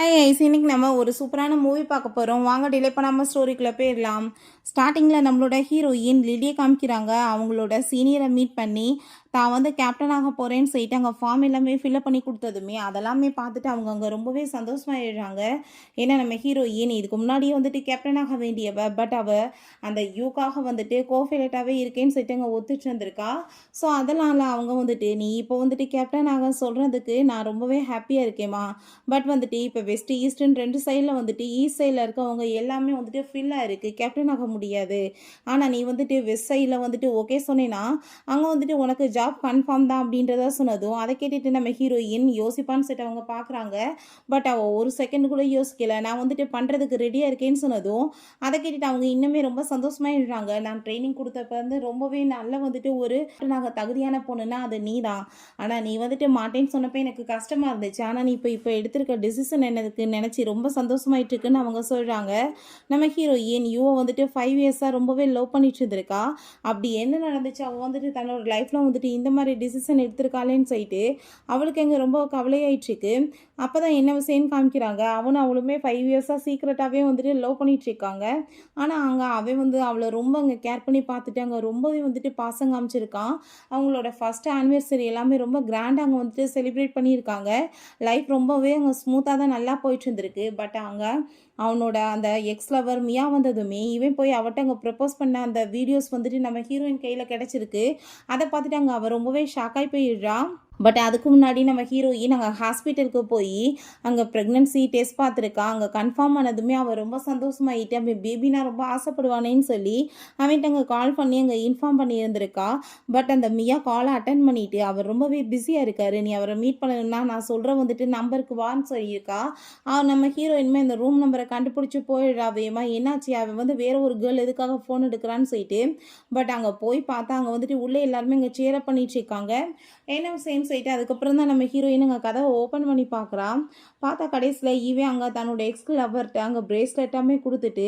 Hi ice, இன்னைக்கு நம்ம ஒரு சூப்பரான மூவி பார்க்க போகிறோம். வாங்க டிலே பண்ணாமல் ஸ்டோரிக்குள்ளே போயிடலாம். ஸ்டார்டிங்கில் நம்மளோட ஹீரோயின் லிடியை காமிக்கிறாங்க. அவங்களோட சீனியரை மீட் பண்ணி தான் வந்து கேப்டன் ஆக போகிறேன்னு சொல்லிட்டு அங்கே ஃபார்ம் எல்லாமே ஃபில்அப் பண்ணி கொடுத்ததுமே அதெல்லாமே பார்த்துட்டு அவங்க அங்கே ரொம்பவே சந்தோஷமாயிடுறாங்க. ஏன்னா நம்ம ஹீரோயின் இதுக்கு முன்னாடியே வந்துட்டு கேப்டன் ஆக வேண்டியவ, பட் அவள் அந்த யூக்காக வந்துட்டு கோஃபைலட்டாகவே இருக்கேன்னு சொல்லிட்டு அங்கே ஒத்துட்டு வந்திருக்கா. ஸோ அதனால் அவங்க வந்துட்டு நீ இப்போ வந்துட்டு கேப்டன் ஆக சொல்கிறதுக்கு நான் ரொம்பவே ஹாப்பியாக இருக்கேம்மா. பட் வந்துட்டு இப்போ வெஸ்ட் ஈஸ்ட்னு ரெண்டு சைடில் வந்துட்டு ஈஸ்ட் சைடில் இருக்கவங்க எல்லாமே வந்துட்டு ஃபில்லாக இருக்குது, கேப்டன் ஆக முடியாது. ஆனால் நீ வந்துட்டு வெஸ்ட் சைடில் வந்துட்டு ஓகே சொன்னேன்னா அங்கே வந்துட்டு உனக்கு ஜாப் கன்ஃபார்ம் தான் அப்படின்றத சொன்னதும் அதை கேட்டுட்டு நம்ம ஹீரோயின் யோசிப்பான்னு சொல்லிட்டு அவங்க பார்க்குறாங்க. பட் அவள் ஒரு செகண்ட் கூட யோசிக்கலை. நான் வந்துட்டு பண்ணுறதுக்கு ரெடியாக இருக்கேன்னு சொன்னதும் அதை கேட்டுட்டு அவங்க இன்னுமே ரொம்ப சந்தோஷமாயிடுறாங்க. நான் ட்ரைனிங் கொடுத்தப்ப வந்து ரொம்பவே நல்ல வந்துட்டு ஒரு நாங்கள் தகுதியான பொண்ணுன்னா அது நீ தான். ஆனால் நீ வந்துட்டு மாட்டேன்னு சொன்னப்போ எனக்கு கஷ்டமாக இருந்துச்சு. ஆனால் நீ இப்போ எடுத்திருக்க டிசிஷன் எனக்கு நினச்சி ரொம்ப சந்தோஷமாயிட்டு இருக்குன்னு அவங்க சொல்கிறாங்க. நம்ம ஹீரோயின் யூவை வந்துட்டு 5 இயர்ஸாக ரொம்பவே லவ் பண்ணிட்டு இருந்திருக்கா. அப்படி என்ன நடந்துச்சு, அவள் வந்துட்டு தன்னோட லைஃப்பில் வந்துட்டு இந்த மாதிரி டிசிஷன் எடுத்திருக்காளேன்னு சொல்லிட்டு அவளுக்கு எங்கே ரொம்ப கவலையாயிட்டுருக்கு. அப்போ தான் என்ன விஷயம்னு காமிக்கிறாங்க. அவளுமே 5 இயர்ஸாக சீக்கிரட்டாகவே வந்துட்டு லவ் பண்ணிட்டு இருக்காங்க. ஆனால் அங்கே அவன் வந்து அவளை ரொம்ப அங்கே கேர் பண்ணி பார்த்துட்டு அங்கே ரொம்பவே வந்துட்டு பாசம் காமிச்சிருக்கான். அவங்களோட ஃபஸ்ட் ஆனிவர்சரி எல்லாமே ரொம்ப கிராண்டாக அங்கே வந்துட்டு செலிப்ரேட் பண்ணியிருக்காங்க. லைஃப் ரொம்பவே அங்கே ஸ்மூத்தாக தான் நல்லா போயிட்டு இருந்திருக்கு. பட் அங்கே அவனோட அந்த எக்ஸ் லவர் மியா வந்ததுமே இவன் போய் அவட்ட அங்கே ப்ரப்போஸ் பண்ண அந்த வீடியோஸ் வந்துட்டு நம்ம ஹீரோயின் கையில் கிடச்சிருக்கு. அதை பார்த்துட்டு அங்கே அவள் ரொம்பவே ஷாக்காகி போயிடுறான். பட் அதுக்கு முன்னாடி நம்ம ஹீரோயின் அங்கே ஹாஸ்பிட்டலுக்கு போய் அங்கே ப்ரெக்னன்சி டெஸ்ட் பார்த்துருக்கா. அங்கே கன்ஃபார்ம் ஆனதுமே அவள் ரொம்ப சந்தோஷமாயிட்டு அவன் பேபினா ரொம்ப ஆசைப்படுவானேன்னு சொல்லி அவன்கிட்ட அங்கே கால் பண்ணி அங்கே இன்ஃபார்ம் பண்ணியிருந்திருக்கா. பட் அந்த மியா காலை அட்டன் பண்ணிட்டு அவர் ரொம்பவே பிஸியாக இருக்காரு, நீ அவரை மீட் பண்ணணும்னா நான் சொல்கிற வந்துட்டு நம்பருக்கு வான்னு சொல்லியிருக்கா. நம்ம ஹீரோயின்மே இந்த ரூம் நம்பரை கண்டுபிடிச்சி போயிடுறா. வேமா என்னாச்சு, அவன் வந்து வேற ஒரு கேர்ள் எதுக்காக ஃபோன் எடுக்கிறான்னு சொல்லிட்டு. பட் அங்கே போய் பார்த்தா அங்கே வந்துட்டு உள்ளே எல்லாருமே இங்கே சேரப் பண்ணிட்டு இருக்காங்க. என்ன விஷயம் சொல்லிட்டு அதுக்கப்புறம் தான் நம்ம ஹீரோயின் அங்கே கதவை ஓப்பன் பண்ணி பார்க்குறான். பார்த்தா கடைசியில் இவன் அங்கே தன்னோட எக்ஸ் லவர்கிட்ட அங்கே பிரேஸ்லெட்டாமே கொடுத்துட்டு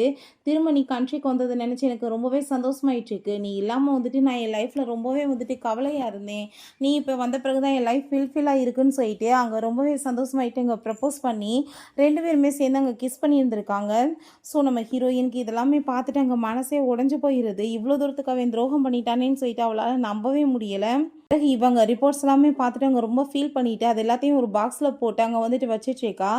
திரும்ப நீ கண்ட்ரிக்கு வந்ததை நினச்சி எனக்கு ரொம்பவே சந்தோஷமாயிட்டுருக்கு. நீ இல்லாமல் வந்துட்டு நான் என் லைஃப்பில் ரொம்பவே வந்துட்டு கவலையாக இருந்தேன். நீ இப்போ வந்த பிறகு தான் என் லைஃப் ஃபில்ஃபில்லாக இருக்குன்னு சொல்லிட்டு அங்கே ரொம்பவே சந்தோஷமாயிட்டு அங்கே ப்ரப்போஸ் பண்ணி 2 பேருமே சேர்ந்து அங்கே கிஸ் பண்ணியிருந்திருக்காங்க. ஸோ நம்ம ஹீரோயினுக்கு இதெல்லாமே பார்த்துட்டு அங்கே மனசே உடஞ்சி போயிடுது. இவ்வளோ தூரத்துக்கு அவன் துரோகம் பண்ணிட்டானேன்னு சொல்லிட்டு அவளால் நம்பவே முடியலை. பிறகு இவங்க ரிப்போர்ட்ஸ் எல்லாமே பார்த்துட்டு அங்கே ரொம்ப ஃபீல் பண்ணிவிட்டு அது எல்லாத்தையும் ஒரு பாக்ஸில் போட்டு அங்கே வந்துட்டு வச்சிட்ருக்கா.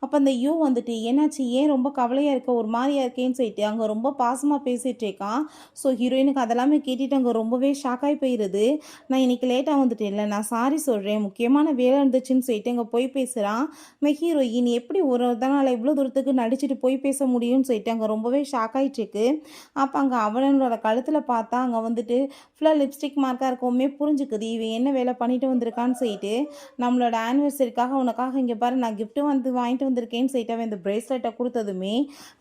அப்போ அந்த யூ வந்துட்டு என்னாச்சு, ஏன் ரொம்ப கவலையாக இருக்க, ஒரு மாதிரியாக இருக்கேன்னு சொல்லிட்டு அங்கே ரொம்ப பாசமாக பேசிகிட்ருக்கான். ஸோ ஹீரோயினுக்கு அதெல்லாமே கேட்டுட்டு அங்கே ரொம்பவே ஷாக்காகி போயிடுது. நான் இன்றைக்கி லேட்டாக வந்துட்டு இல்லை, நான் சாரி சொல்கிறேன், முக்கியமான வேலை இருந்துச்சுன்னு சொல்லிட்டு அங்கே போய் பேசுகிறான். ஹீரோயின் எப்படி ஒரு நாள் இவ்வளோ தூரத்துக்கு நடிச்சுட்டு போய் பேச முடியும்னு சொல்லிட்டு அங்கே ரொம்பவே ஷாக்காயிட்ருக்கு. அப்போ அங்கே அவனோட கழுத்தில் பார்த்தா அங்கே வந்துட்டு ஃபுல்லாக லிப்ஸ்டிக் மார்க்காக இருக்கவுமே புரிஞ்சுக்குது இவன் என்ன வேலை பண்ணிட்டு வந்திருக்கான்னு சொல்லிட்டு. நம்மளோட ஆனிவர்சரிக்காக உனக்காக இங்கே பாரு நான் கிஃப்ட்டு வந்து வாங்கிட்டு வந்திருக்கேன்னு சொல்லிட்டு அவன் இந்த பிரேஸ்லெட்டை கொடுத்ததுமே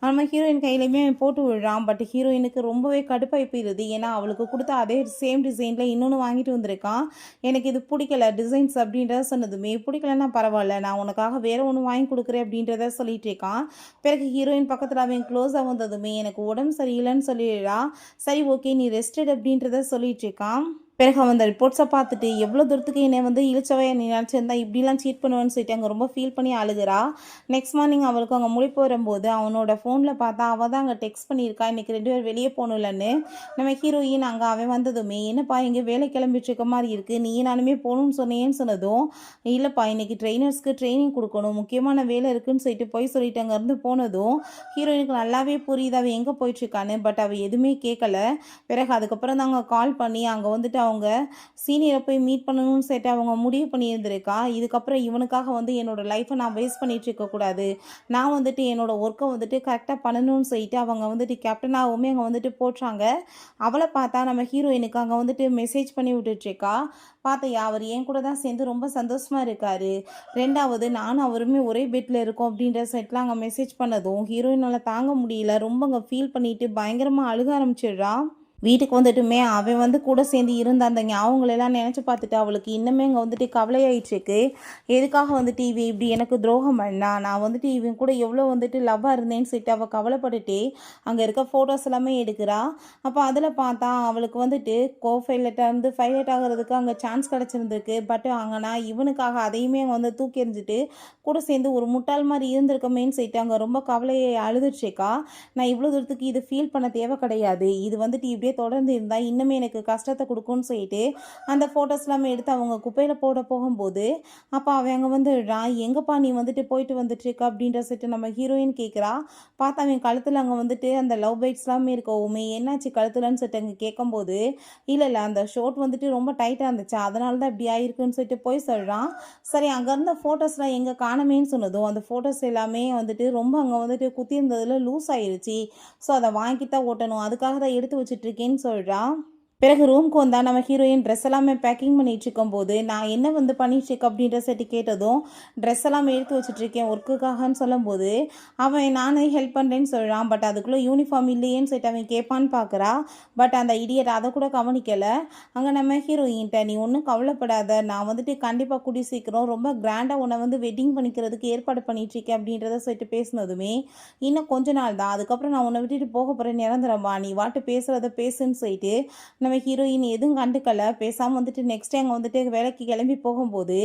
நம்ம ஹீரோயின் கையிலையுமே போட்டு விடுறான். பட் ஹீரோயினுக்கு ரொம்பவே கடுப்பாகி போயிடுது. ஏன்னா அவளுக்கு கொடுத்த அதே சேம் டிசைனில் இன்னொன்று வாங்கிட்டு வந்திருக்கான். எனக்கு இது பிடிக்கல டிசைன்ஸ் அப்படின்றத சொன்னதுமே, பிடிக்கலன்னா பரவாயில்ல, நான் உனக்காக வேறு ஒன்று வாங்கி கொடுக்குறேன் அப்படின்றத சொல்லிட்டு இருக்கான். பிறகு ஹீரோயின் பக்கத்தில் அவன் க்ளோஸாக வந்ததுமே எனக்கு உடம்பு சரியில்லைன்னு சொல்லிடுறா. சரி ஓகே நீ ரெஸ்டட் அப்படின்றத சொல்லிட்டு இருக்கான். பிறகு அவன் அந்த ரிப்போர்ட்ஸை பார்த்துட்டு எவ்வளோ தூரத்துக்கு என்னை வந்து இழிச்சவையை நீ நினச்சிருந்தா இப்படிலாம் சீட் பண்ணுவேன்னு சொல்லிட்டு அங்கே ரொம்ப ஃபீல் பண்ணி அழுகிறா. நெக்ஸ்ட் மார்னிங் அவளுக்கு அங்கே முழிப்பு வரும்போது அவனோட ஃபோனில் பார்த்தா அவள் தான் அங்கே டெக்ஸ்ட் பண்ணியிருக்கா, இன்றைக்கி 2 பேர் வெளியே போகணும்லன்னு. நம்ம ஹீரோயின் அங்கே அவன் வந்ததுமே என்னப்பா இங்கே வேலை கிளம்பிட்டுருக்க மாதிரி இருக்குது, நீ நானுமே போகணும்னு சொன்னேன்னு சொன்னதும் இல்லைப்பா இன்றைக்கி ட்ரெயினர்ஸ்க்கு ட்ரைனிங் கொடுக்கணும், முக்கியமான வேலை இருக்குதுன்னு சொல்லிட்டு போய் சொல்லிட்டு அங்கேருந்து போனதும் ஹீரோயினுக்கு நல்லாவே புரியுது அவள் எங்கே போயிட்டுருக்கான்னு. பட் அவள் எதுவுமே கேட்கல. பிறகு அதுக்கப்புறம் தான் அங்கே கால் பண்ணி அங்கே வந்துட்டு அவங்க சீனியரை போய் மீட் பண்ணணும்னு சொல்லிட்டு அவங்க முடிவு பண்ணியிருந்திருக்கா. இதுக்கப்புறம் இவனுக்காக வந்து என்னோடய லைஃப்பை நான் வேஸ்ட் பண்ணிட்டு இருக்கக்கூடாது, நான் வந்துட்டு என்னோடய ஒர்க்கை வந்துட்டு கரெக்டாக பண்ணணும்னு சொல்லிட்டு அவங்க வந்துட்டு கேப்டனாகவுமே அங்கே வந்துட்டு போட்டுறாங்க. அவளை பார்த்தா நம்ம ஹீரோயினுக்கு அங்கே வந்துட்டு மெசேஜ் பண்ணி விட்டுட்ருக்கா. பார்த்தையா அவர் என் கூட தான் சேர்ந்து ரொம்ப சந்தோஷமாக இருக்காரு, 2வது நானும் அவருமே ஒரே பெட்டில் இருக்கோம் அப்படின்ற செட்லாம் அங்கே மெசேஜ் பண்ணதும் ஹீரோயினால் தாங்க முடியல. ரொம்ப அங்கே ஃபீல் பண்ணிவிட்டு பயங்கரமாக அழுக ஆரம்பிச்சிடுறா. வீட்டுக்கு வந்துட்டுமே அவன் வந்து கூட சேர்ந்து இருந்த அந்த ஞாபகங்களெல்லாம் நினச்சி பார்த்துட்டு அவளுக்கு இன்னுமே இங்கே வந்துட்டு கவலையாயிடுச்சுக்கு. எதுக்காக வந்துட்டு இவன் இப்படி எனக்கு துரோகம் பண்ணா, நான் வந்துட்டு இவன் கூட எவ்வளோ வந்துட்டு லவ்வாக இருந்தேன்னு சொல்லிட்டு அவள் கவலைப்பட்டுட்டு அங்கே இருக்க ஃபோட்டோஸ் எல்லாமே எடுக்கிறா. அப்போ அதில் பார்த்தா அவளுக்கு வந்துட்டு கோஃபைலெட்டை வந்து ஃபைலட் ஆகிறதுக்கு அங்கே சான்ஸ் கிடச்சிருந்துருக்கு. பட் அங்கே நான் இவனுக்காக அதையுமே அங்கே வந்து தூக்கி எறிஞ்சிட்டு கூட சேர்ந்து ஒரு முட்டாள் மாதிரி இருந்திருக்கமேன்னு சொல்லிட்டு அங்கே ரொம்ப கவலையை அழுதுச்சேக்கா. நான் இவ்வளோ தூரத்துக்கு இது ஃபீல் பண்ண தேவை கிடையாது, இது வந்துட்டு இப்படியே தொடர்ந்து இருந்தால் இன்னுமே எனக்கு கஷ்டத்தை கொடுக்கும்னு சொல்லிட்டு அந்த ஃபோட்டோஸ்லாம் எடுத்து அவங்க குப்பையில் போட போகும்போது அப்போ அவன் அங்கே வந்துடுறான். எங்கப்பா நீ வந்துட்டு போயிட்டு வந்துட்டுருக்க அப்படின்ற சொல்லிட்டு நம்ம ஹீரோயின் கேட்குறா. பார்த்தா அவன் கழுத்தில் அங்கே வந்துட்டு அந்த லவ் பைட்ஸ்லாமே இருக்கவுமே என்னாச்சு கழுத்துலன்னு சொல்லிட்டு அங்கே கேட்கும்போது இல்லை இல்லை அந்த ஷோட் வந்துட்டு ரொம்ப டைட்டாக இருந்துச்சு, அதனால தான் இப்படி ஆயிருக்குன்னு சொல்லிட்டு போய் சொல்கிறான். சரி அங்கே இருந்த ஃபோட்டோஸ்லாம் எங்கே காணமேன்னு சொன்னதும் அந்த ஃபோட்டோஸ் எல்லாமே வந்துட்டு ரொம்ப அங்கே வந்துட்டு குத்தி இருந்ததில் லூஸ் ஆயிருச்சு, ஸோ அதை வாங்கி தான் ஓட்டணும், அதுக்காக தான் எடுத்து வச்சுட்ருக்கேன்னு சொல்கிறான். பிறகு ரூம்க்கு வந்தா நம்ம ஹீரோயின் ட்ரெஸ் எல்லாமே பேக்கிங் பண்ணிட்டு இருக்கும்போது நான் என்ன வந்து பண்ணிட்டுருக்கேன் அப்படின்ற சட்டி கேட்டதும் ட்ரெஸ் எல்லாமே எடுத்து வச்சுட்ருக்கேன் ஒர்க்குக்காகன்னு சொல்லும்போது அவன் நானே ஹெல்ப் பண்ணுறேன்னு சொல்கிறான். பட் அதுக்குள்ளே யூனிஃபார்ம் இல்லையேன்னு சொல்லிட்டு அவன் கேட்பான்னு பார்க்குறா. பட் அந்த இடியட் அதை கூட கவனிக்கலை. அங்கே நம்ம ஹீரோயின்ட்ட நீ ஒன்றும் கவலைப்படாத, நான் வந்துட்டு கண்டிப்பாக கூடி சீக்கிரம் ரொம்ப கிராண்டாக உன்னை வந்து வெட்டிங் பண்ணிக்கிறதுக்கு ஏற்பாடு பண்ணிட்டுருக்கேன் அப்படின்றத சொல்லிட்டு பேசினதுமே இன்னும் கொஞ்ச நாள் தான், அதுக்கப்புறம் நான் உன்னை விட்டுட்டு போக போகிறேன் நிரந்தரமா, நீ வாட்டு பேசுகிறத பேசுன்னு சொல்லிட்டு நம்ம ஹீரோயின் எதுவும் கண்டுக்கல. பேசாமல் வந்துட்டு நெக்ஸ்ட் அங்கே வந்துட்டு வேலைக்கு கிளம்பி போகும்போது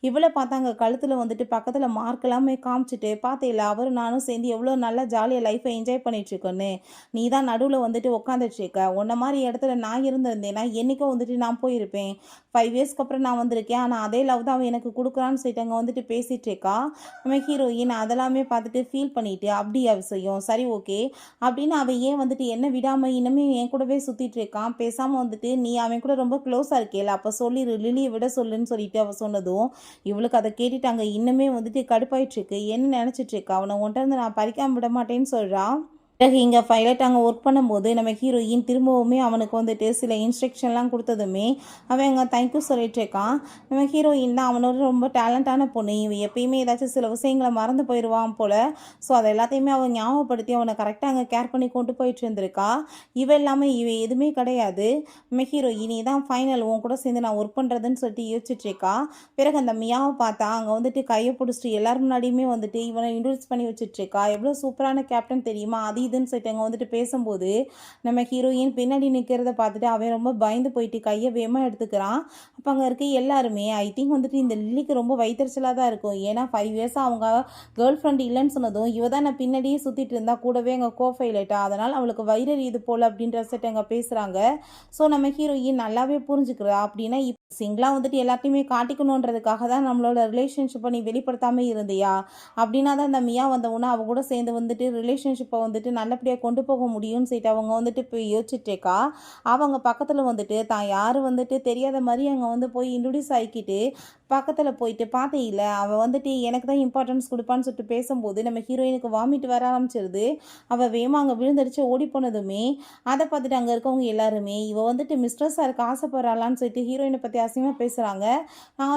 இவ்வளோ பார்த்தாங்க கழுத்தில் வந்துட்டு பக்கத்தில் மார்க் எல்லாமே காமிச்சிட்டு பார்த்தேல அவரும் நானும் சேர்ந்து எவ்வளோ நல்லா ஜாலியாக லைஃப்பை என்ஜாய் பண்ணிட்டுருக்கோன்னு, நீ தான் நடுவில் வந்துட்டு உட்காந்துட்ருக்க, உன்ன மாதிரி இடத்துல நான் இருந்திருந்தேன்னா என்றைக்கும் வந்துட்டு நான் போயிருப்பேன். 5 இயர்ஸ்க்கு அப்புறம் நான் வந்திருக்கேன், ஆனால் அதே லவ் தான் அவன் எனக்கு கொடுக்குறான்னு சொல்லிட்டு அங்கே வந்துட்டு பேசிகிட்டு இருக்கா. நம்ம ஹீரோயின் அதெல்லாமே பார்த்துட்டு ஃபீல் பண்ணிட்டு அப்படியா விஷயம் சரி ஓகே அப்படின்னு அவன் ஏன் வந்துட்டு என்ன விடாமல் இன்னுமே என் கூடவே சுற்றிட்டு இருக்கான், பேசாமல் வந்துட்டு நீ அவன் கூட ரொம்ப க்ளோஸாக இருக்கேல அப்போ சொல்லிடு லிலியை விட சொல்லுன்னு சொல்லிட்டு அவள் சொன்னதும் இவளுக்கு அதை கேட்டுட்டாங்க இன்னுமே வந்துட்டு கடுப்பாயிட்டுருக்கு. என்ன நினச்சிட்ருக்கா, அவனை உன்ட்ட இருந்து நான் பறிக்காம விட மாட்டேன்னு சொல்கிறான். பிறகு இங்கே பைலட் அங்கே ஒர்க் பண்ணும்போது நம்ம ஹீரோயின் திரும்பவுமே அவனுக்கு வந்துட்டு சில இன்ஸ்ட்ரக்ஷன்லாம் கொடுத்ததுமே அவன் அங்கே தேங்க்யூ சொல்லிட்டு இருக்கான். நம்ம ஹீரோயின் தான் அவனோட ரொம்ப டேலண்டான பொண்ணு, இவன் எப்பயுமே ஏதாச்சும் சில விஷயங்களை மறந்து போயிடுவான் போல். ஸோ அதை எல்லாத்தையுமே அவன் ஞாபகப்படுத்தி அவனை கரெக்டாக அங்கே கேர் பண்ணி கொண்டு போயிட்டு இருந்திருக்கா. இவன் இல்லாமல் இவன் எதுவுமே கிடையாது. நம்ம ஹீரோயின் தான் ஃபைனல் உன் கூட சேர்ந்து நான் ஒர்க் பண்ணுறதுன்னு சொல்லிட்டு யோசிச்சுட்டு இருக்கா. பிறகு அந்த மியாவை பார்த்தா அங்கே வந்துட்டு கையை பிடிச்சிட்டு எல்லாரும் முன்னாடியுமே வந்துட்டு இவனை இன்ட்ரடியூஸ் பண்ணி வச்சுட்ருக்கா. எவ்வளோ சூப்பரான கேப்டன் தெரியுமா அது இதுன்னு சொல்லிட்டு அங்கே வந்துட்டு பேசும்போது நம்ம ஹீரோயின் பின்னாடி நிற்கிறத பார்த்துட்டு அவன் ரொம்ப பயந்து போயிட்டு கையை வேகமாக எடுத்துக்கிறான். அப்போ அங்கே இருக்க எல்லாருமே ஐ திங்க் வந்துட்டு இந்த லில்லிக்கு ரொம்ப வயிற்றுச்சலாக தான் இருக்கும். ஏன்னா 5 இயர்ஸாக அவங்க கேர்ள் ஃப்ரெண்ட் இல்லைன்னு சொன்னதும் இவ தான் நான் பின்னாடியே சுற்றிட்டு இருந்தா கூடவே அங்கே கோஃபைலேட்டா, அதனால் அவளுக்கு வயிறு இது போல் அப்படின்ற செட் அங்கே பேசுகிறாங்க. ஸோ நம்ம ஹீரோயின் நல்லாவே புரிஞ்சுக்கிறா. அப்படின்னா இப்போ சிங்கிளாக வந்துட்டு எல்லாத்தையுமே காட்டிக்கணுன்றதுக்காக தான் நம்மளோட ரிலேஷன்ஷிப்பை நீ வெளிப்படுத்தாமல் இருந்தியா, அப்படின்னா தான் அந்த மியா வந்தவுடனே அவ கூட சேர்ந்து வந்துட்டு ரிலேஷன்ஷிப்பை வந்துட்டு நல்லபடியாக கொண்டு போக முடியும்னு சொல்லிட்டு அவங்க வந்துட்டு இப்போ யோசிச்சுட்டேக்கா. அவங்க பக்கத்தில் வந்துட்டு தான் யார் வந்துட்டு தெரியாத மாதிரி அங்கே வந்து போய் இன்ட்ரடியூஸ் ஆகிக்கிட்டு பக்கத்தில் போயிட்டு பார்த்தேயில்ல அவள் வந்துட்டு எனக்கு தான் இம்பார்ட்டன்ஸ் கொடுப்பான்னு சொல்லிட்டு பேசும்போது நம்ம ஹீரோயினுக்கு வாமிட் வர ஆரம்பிச்சிருது. அவள் வேகமாக அங்கே விழுந்தடிச்சு ஓடி போனதுமே அதை பார்த்துட்டு அங்கே இருக்கவங்க எல்லாருமே இவள் வந்துட்டு மிஸ்ட்ரஸாக இருக்க ஆசைப்படுறாளான்னு சொல்லிட்டு ஹீரோயினை பற்றி அசிங்கமாக பேசுகிறாங்க.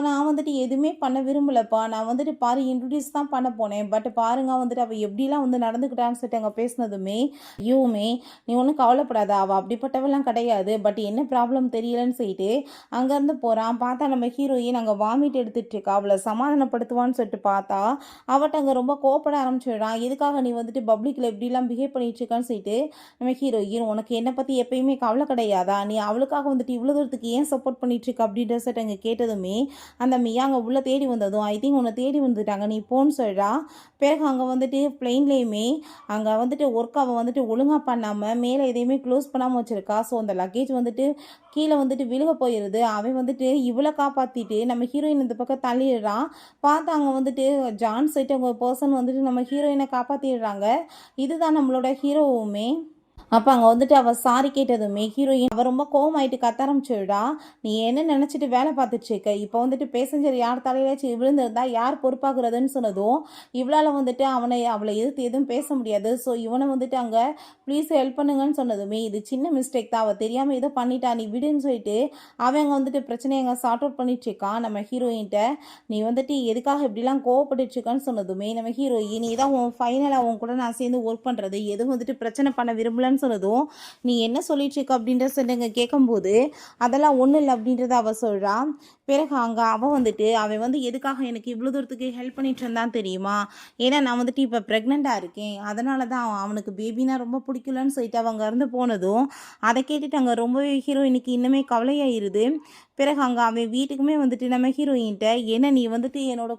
நான் வந்துட்டு எதுவுமே பண்ண விரும்பலப்பா, நான் வந்துட்டு பாரு இன்ட்ரடியூஸ் தான் பண்ண போனேன், பட் பாருங்க வந்துட்டு அவள் எப்படிலாம் வந்து நடந்துக்கிட்டான்னு சொல்லிட்டு அங்கே பேசினதுமே ஐயோமே நீ ஒன்றும் கவலைப்படாத, அவள் அப்படிப்பட்டவெல்லாம் கிடையாது, பட் என்ன ப்ராப்ளம் தெரியலன்னு சொல்லிட்டு அங்கேருந்து போகிறான். பார்த்தா நம்ம ஹீரோயின் அங்கே வாமிட் எடுத்துகிட்டு இருக்கா. அவளை சமாதானப்படுத்துவான்னு சொல்லிட்டு பார்த்தா அவட்ட அங்கே ரொம்ப கோப்பட ஆரம்பிச்சிடுறான். எதுக்காக நீ வந்துட்டு பப்ளிக்கில் எப்படிலாம் பிஹேவ் பண்ணிட்டு இருக்கான்னு சொல்லிட்டு நம்ம ஹீரோயின் உனக்கு என்னை பற்றி எப்பயுமே கவலை கிடையாதா, நீ அவளுக்காக வந்துட்டு இவ்வளோ தூரத்துக்கு ஏன் சப்போர்ட் பண்ணிட்டு இருக்க அப்படின்ற சொல்லிட்டு அங்கே கேட்டதுமே அந்த மியா அங்கே உள்ளே தேடி வந்ததும் ஐ திங்க் உன்னை தேடி வந்துட்டாங்க நீ போன்னு சொல்கிறா. பிறகு அங்கே வந்துட்டு பிளெயின்லேயுமே அங்கே வந்துட்டு ஒர்க் அவள் வந்துட்டு ஒழுங்காக பண்ணாமல் மேலே எதையுமே க்ளோஸ் பண்ணாமல் வச்சுருக்கா. ஸோ அந்த லக்கேஜ் வந்துட்டு கீழே வந்துட்டு விழுக போயிடுது. அவன் வந்துட்டு இவ்வளோ காப்பாற்றிட்டு நம்ம ஹீரோயின் இந்த பக்கம் தள்ளிடுறான். பார்த்து அங்கே வந்துட்டு ஜான் சைட்டு அவங்க பர்சன் வந்துட்டு நம்ம ஹீரோயினை காப்பாற்றிடுறாங்க. இதுதான் நம்மளோட ஹீரோவுமே. அப்போ அங்கே வந்துட்டு அவள் சாரி கேட்டதுமே ஹீரோயின் அவள் ரொம்ப கோவமாயிட்டு கத்த ஆரம்பிச்சுடா. நீ என்ன நினச்சிட்டு வேலை பார்த்துட்ருக்க, இப்போ வந்துட்டு பேசஞ்சர் யார் தலையிலாச்சும் விழுந்திருந்தா யார் பொறுப்பாகிறதுன்னு சொன்னதும் இவளால் வந்துட்டு அவளை எதிர்த்து எதுவும் பேச முடியாது. ஸோ இவனை வந்துட்டு அங்கே ப்ளீஸ் ஹெல்ப் பண்ணுங்கன்னு சொன்னதுமே இது சின்ன மிஸ்டேக் தான், அவள் தெரியாமல் ஏதோ பண்ணிட்டா நீ விடுன்னு சொல்லிட்டு அவன் அங்கே வந்துட்டு பிரச்சனையை அங்கே சார்ட் அவுட் பண்ணிட்டுருக்கான். நம்ம ஹீரோயின்ட்ட நீ வந்துட்டு எதுக்காக இப்படிலாம் கோவப்பட்டுட்ருக்கான்னு சொன்னதுமே நம்ம ஹீரோயின் இதான் உன் ஃபைனலாக உன் கூட நான் சேர்ந்து ஒர்க் பண்ணுறது, எதுவும் வந்துட்டு பிரச்சனை பண்ண விரும்பலன்னு இல்லைன்னு சொன்னதும், நீ என்ன சொல்லிட்டு இருக்க அப்படின்ற சொன்னங்க கேட்கும்போது, அதெல்லாம் ஒன்றும் இல்லை அப்படின்றத அவள் சொல்கிறா. பிறகு அங்கே அவன் வந்துட்டு அவன் வந்து எதுக்காக எனக்கு இவ்வளோ தூரத்துக்கு ஹெல்ப் பண்ணிட்டு இருந்தான் தெரியுமா? ஏன்னா நான் வந்துட்டு இப்போ ப்ரெக்னெண்ட்டாக இருக்கேன், அதனால தான் அவனுக்கு பேபினா ரொம்ப பிடிக்கலன்னு சொல்லிட்டு அவங்க இருந்து போனதும், அதை கேட்டுட்டு அங்கே ரொம்பவே ஹீரோயினுக்கு இன்னுமே கவலையாயிருது. பிறகு அங்கே அவன் வீட்டுக்குமே வந்துட்டு நம்ம ஹீரோயின்கிட்ட என்ன நீ வந்துட்டு என்னோட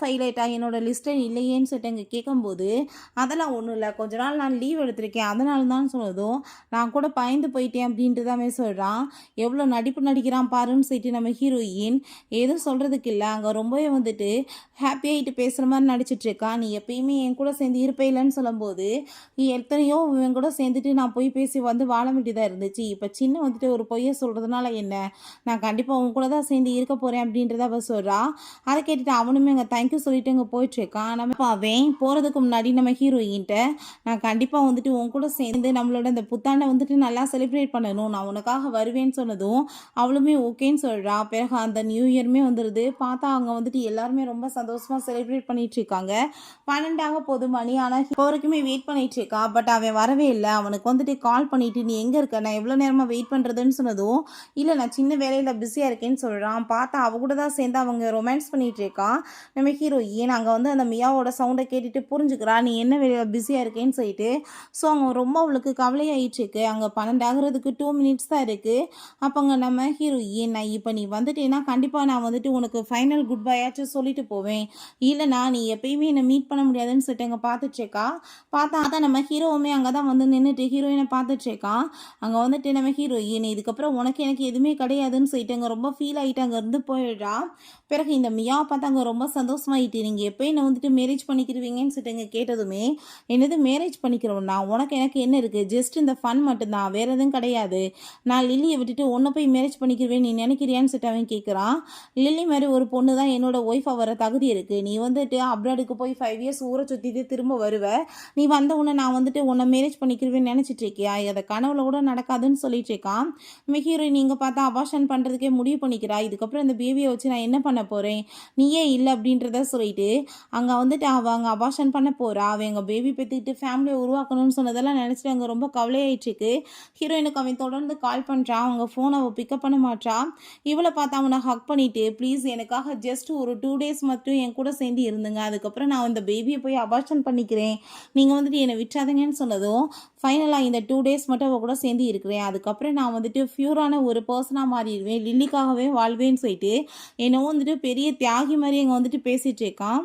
ஃபைலைட்டா என்னோட லிஸ்ட்டில் இல்லையேன்னு சொல்லிட்டு அங்கே கேட்கும்போது, அதெல்லாம் ஒன்றும் இல்லை, கொஞ்ச நாள் நான் லீவ் எடுத்திருக்கேன் அதனால தான் சொன்னதும், நான் கூட பயந்து போயிட்டேன் அப்படின்ட்டு தான் சொல்கிறான். எவ்வளோ நடிப்பு நடிக்கிறான் பாருன்னு சொல்லிட்டு நம்ம ஹீரோயின் எதுவும் சொல்கிறதுக்கு இல்லை, அங்கே ரொம்பவே வந்துட்டு ஹாப்பியாகிட்டு பேசுகிற மாதிரி நடிச்சிட்ருக்கா. நீ எப்பயுமே என் கூட சேர்ந்து இருப்பையிலன்னு சொல்லும்போது, நீ எத்தனையோ இவன் கூட சேர்ந்துட்டு நான் போய் பேசி வந்து வாழ வேண்டியதாக இருந்துச்சு, இப்போ சின்ன வந்துட்டு ஒரு பொய்யை சொல்கிறதுனால என்ன, நான் கண்டிப்பாக உன் கூட தான் சேர்ந்து இருக்க போகிறேன் அப்படின்றத அவள் சொல்கிறா. அதை கேட்டுட்டு அவனுமே அங்கே தேங்க்யூ சொல்லிட்டு அங்கே போயிட்டுருக்கான். நம்ம அவன் போகிறதுக்கு முன்னாடி நம்ம ஹீரோயின்ட்ட நான் கண்டிப்பாக வந்துட்டு உன் கூட சேர்ந்து நம்மளோட இந்த புத்தாண்டை வந்துட்டு நல்லா செலிப்ரேட் பண்ணணும், நான் உனக்காக வருவேன்னு சொன்னதும் அவளுமே ஓகேன்னு சொல்கிறா. பிறகு அந்த நியூ இயருமே வந்துடுது. பார்த்தா அங்கே வந்துட்டு எல்லாருமே ரொம்ப சந்தோஷமாக செலிப்ரேட் பண்ணிட்டு இருக்காங்க. 12 போது மணி. ஆனால் இப்போ வரைக்குமே வெயிட் பண்ணிட்டு இருக்கா. பட் அவன் வரவே இல்லை. அவனுக்கு வந்துட்டு கால் பண்ணிட்டு நீ எங்கே இருக்க, நான் எவ்வளோ நேரமாக வெயிட் பண்ணுறதுன்னு சொன்னதும், இல்லை நான் சின்ன வேலையில் பிஸியாக இருக்கேன்னு சொல்கிறான். பார்த்தா அவ கூட தான் சேர்ந்து அவங்க ரொமான்ஸ் பண்ணிட்டு இருக்கா. நம்ம ஹீரோயின் அங்கே வந்து அந்த மியாவோட சவுண்டை கேட்டுட்டு புரிஞ்சுக்கிறா நீ என்ன வேலையில் பிஸியாக இருக்கேன்னு சொல்லிட்டு. ஸோ அங்கே ரொம்ப அவளுக்கு கவலையாயிட்டுருக்கு. அங்கே 12 ஆகிறதுக்கு 2 மினிட்ஸ் தான் இருக்குது. அப்போங்க நம்ம ஹீரோயின் நான் இப்போ நீ வந்துட்டேன்னா கண்டிப்பாக நான் வந்துட்டு உனக்கு ஃபைனல் குட் பையாச்சும் சொல்லிட்டு போவேன், இல்லைனா நீ எப்பயுமே என்னை மீட் பண்ண முடியாதுன்னு சொல்லிட்டு அங்கே பார்த்துட்ருக்கா. பார்த்தா அதான் நம்ம ஹீரோவுமே அங்கே தான் வந்து நின்றுட்டு ஹீரோயினை பார்த்துட்ருக்கான். அங்கே வந்துட்டு நம்ம ஹீரோயின் இதுக்கப்புறம் உனக்கு எனக்கு எதுவுமே கிடையாதுன்னு சொல்லிட்டு அங்கே ரொம்ப ஃபீல் ஆகிட்டு அங்கே இருந்து போயிடுறா. பிறகு இந்த மியாவை பார்த்து அங்கே ரொம்ப சந்தோஷமாயிட்டு நீங்கள் எப்போ என்னை வந்துட்டு மேரேஜ் பண்ணிக்கிடுவீங்கன்னு சொல்லிட்டு அங்கே கேட்டதுமே, என்னது மேரேஜ் பண்ணிக்கிறோம்னா உனக்கு எனக்கு என்ன இருக்குது, ஜஸ்ட் இந்த ஃபன் மட்டும்தான், வேறு எதுவும் கிடையாது, நான் லில்லியை விட்டுட்டு ஒன்றை போய் மேரேஜ் பண்ணிக்கிறவேன் நீ நினைக்கிறியான்னு சொல்லிட்டு அவன் கேட்குறான். லில்லி மாதிரி ஒரு பொண்ணு தான் என்னோட ஒய்ஃபாக வர தகுதி இருக்குது, நீ வந்துட்டு அப்ராடுக்கு போய் 5 இயர்ஸ் ஊரை சுற்றிட்டு திரும்ப வருவ, நீ வந்த உடனே நான் வந்துட்டு உன்னை மேரேஜ் பண்ணிக்கிறவேன்னு நினச்சிட்டு இருக்கியா, அதை கனவுல கூட நடக்காதுன்னு சொல்லிட்டு இருக்கான். நம்ம ஹீரோயின் நீங்கள் பார்த்தா அபார்ஷன் பண்ணுறதுக்கே முடிவு பண்ணிக்கிறா. இதுக்கப்புறம் இந்த பேபியை வச்சு நான் என்ன பண்ண போகிறேன், நீயே இல்லை அப்படின்றத சொல்லிட்டு அங்கே வந்துட்டு அவங்க அபார்ஷன் பண்ண போகிறா. அவன் எங்கள் பேபி பெற்றுக்கிட்டு ஃபேமிலியை உருவாக்கணும்னு சொன்னதெல்லாம் நினச்சிட்டு அங்கே ரொம்ப கவலையாயிட்டுருக்கு. ஹீரோயினுக்கு அவன் தொடர்ந்து கால் பண்ணுறான். அவங்க ஃபோனை அவள் பிக்கப் பண்ண மாட்டா. இவளை பார்த்தா அவனை ஹக் பண்ணிவிட்டு ப்ளீஸ் எனக்காக ஜஸ்ட் ஒரு 2 டேஸ் மட்டும் என் கூட சேர்ந்து இருந்துங்க, அதுக்கப்புறம் நான் இந்த பேபியை போய் அபார்ஷன் பண்ணிக்கிறேன், நீங்கள் வந்துட்டு என்னை விட்டுறாதீங்கன்னு சொன்னதும், ஃபைனலாக இந்த 2 டேஸ் மட்டும் அவள் கூட சேர்ந்து இருக்கிறேன், அதுக்கப்புறம் நான் வந்துட்டு ஃபியூரான ஒரு பர்சனாக மாறிடுவேன், லில்லிக்காகவே வாழ்வேன்னு சொல்லிட்டு என்னவோ வந்துட்டு பெரிய தியாகி மாதிரி அங்கே வந்துட்டு பேசிகிட்டு இருக்கான்.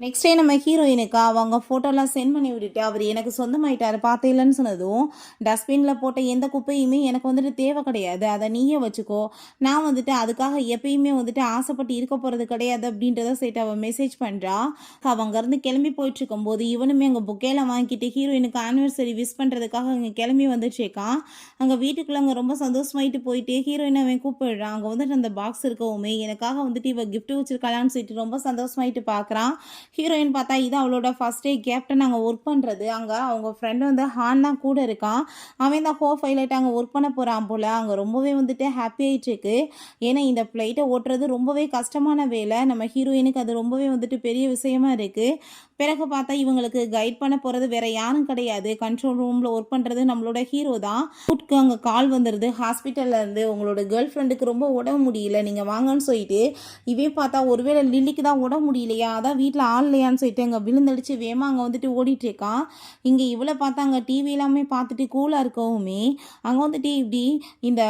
நெக்ஸ்ட் டே நம்ம ஹீரோயினுக்கு அவங்க ஃபோட்டோலாம் சென்ட் பண்ணி விட்டுட்டு அவர் எனக்கு சொந்தமாயிட்டார் பார்த்தேலன்னு சொன்னதும், டஸ்ட்பினில் போட்ட எந்த குப்பையுமே எனக்கு வந்துட்டு தேவை கிடையாது, அதை நீயே வச்சுக்கோ, நான் வந்துட்டு அதுக்காக எப்பயுமே வந்துட்டு ஆசைப்பட்டு இருக்க போகிறது கிடையாது அப்படின்றத சேர்த்து அவள் மெசேஜ் பண்ணுறா. அவங்கேருந்து கிளம்பி போயிட்டுருக்கும்போது இவனுமே அங்கே புக்கேலாம் வாங்கிட்டு ஹீரோயினுக்கு ஆனிவர்சரி விஷ் பண்ணுறதுக்காக அங்கே கிளம்பி வந்துட்டுருக்கான். அங்கே வீட்டுக்குள்ளே அங்கே ரொம்ப சந்தோஷமாயிட்டு போயிட்டு ஹீரோயினை அவன் கூப்பிடுறான். அங்கே வந்துட்டு அந்த பாக்ஸ் இருக்கவுமே எனக்காக வந்துட்டு இவள் கிஃப்ட் வச்சிருக்கலான்னு சொல்லிட்டு ரொம்ப சந்தோஷமாயிட்டு பார்க்குறான். ஹீரோயின் பார்த்தா இது அவளோட ஃபர்ஸ்ட் டே கேப்டன் அங்கே ஒர்க் பண்ணுறது. அங்கே அவங்க ஃப்ரெண்டு வந்து ஹான் தான் கூட இருக்கான். அவன் தான் பைலட் அங்கே ஒர்க் பண்ண போகிறான் போல். அங்கே ரொம்பவே வந்துட்டு ஹாப்பி ஆகிட்டுருக்கு. ஏன்னா இந்த ஃப்ளைட்டை ஓட்டுறது ரொம்பவே கஷ்டமான வேலை. நம்ம ஹீரோயினுக்கு அது ரொம்பவே வந்துட்டு பெரிய விஷயமா இருக்குது. பிறகு பார்த்தா இவங்களுக்கு கைட் பண்ண போகிறது வேற யாரும் கிடையாது, கண்ட்ரோல் ரூமில் ஒர்க் பண்ணுறது நம்மளோட ஹீரோ தான். கூட்டுக்கு அங்கே கால் வந்துடுது ஹாஸ்பிட்டல்லேருந்து, உங்களோட கேர்ள் ஃப்ரெண்டுக்கு ரொம்ப உடம்பு முடியல நீங்கள் வாங்கன்னு சொல்லிட்டு. இவே பார்த்தா ஒருவேளை லில்லிக்கு தான் உடம்பு முடியலையா, அதான் வீட்டில் ஆள் இல்லையான்னு சொல்லிட்டு அங்கே விழுந்தடிச்சு வேமா அங்கே வந்துட்டு ஓடிட்டுருக்கான். இங்கே இவ்வளோ பார்த்தா அங்கே டிவி எல்லாமே பார்த்துட்டு கூலாக இருக்கவுமே அங்கே வந்துட்டு இப்படி இந்த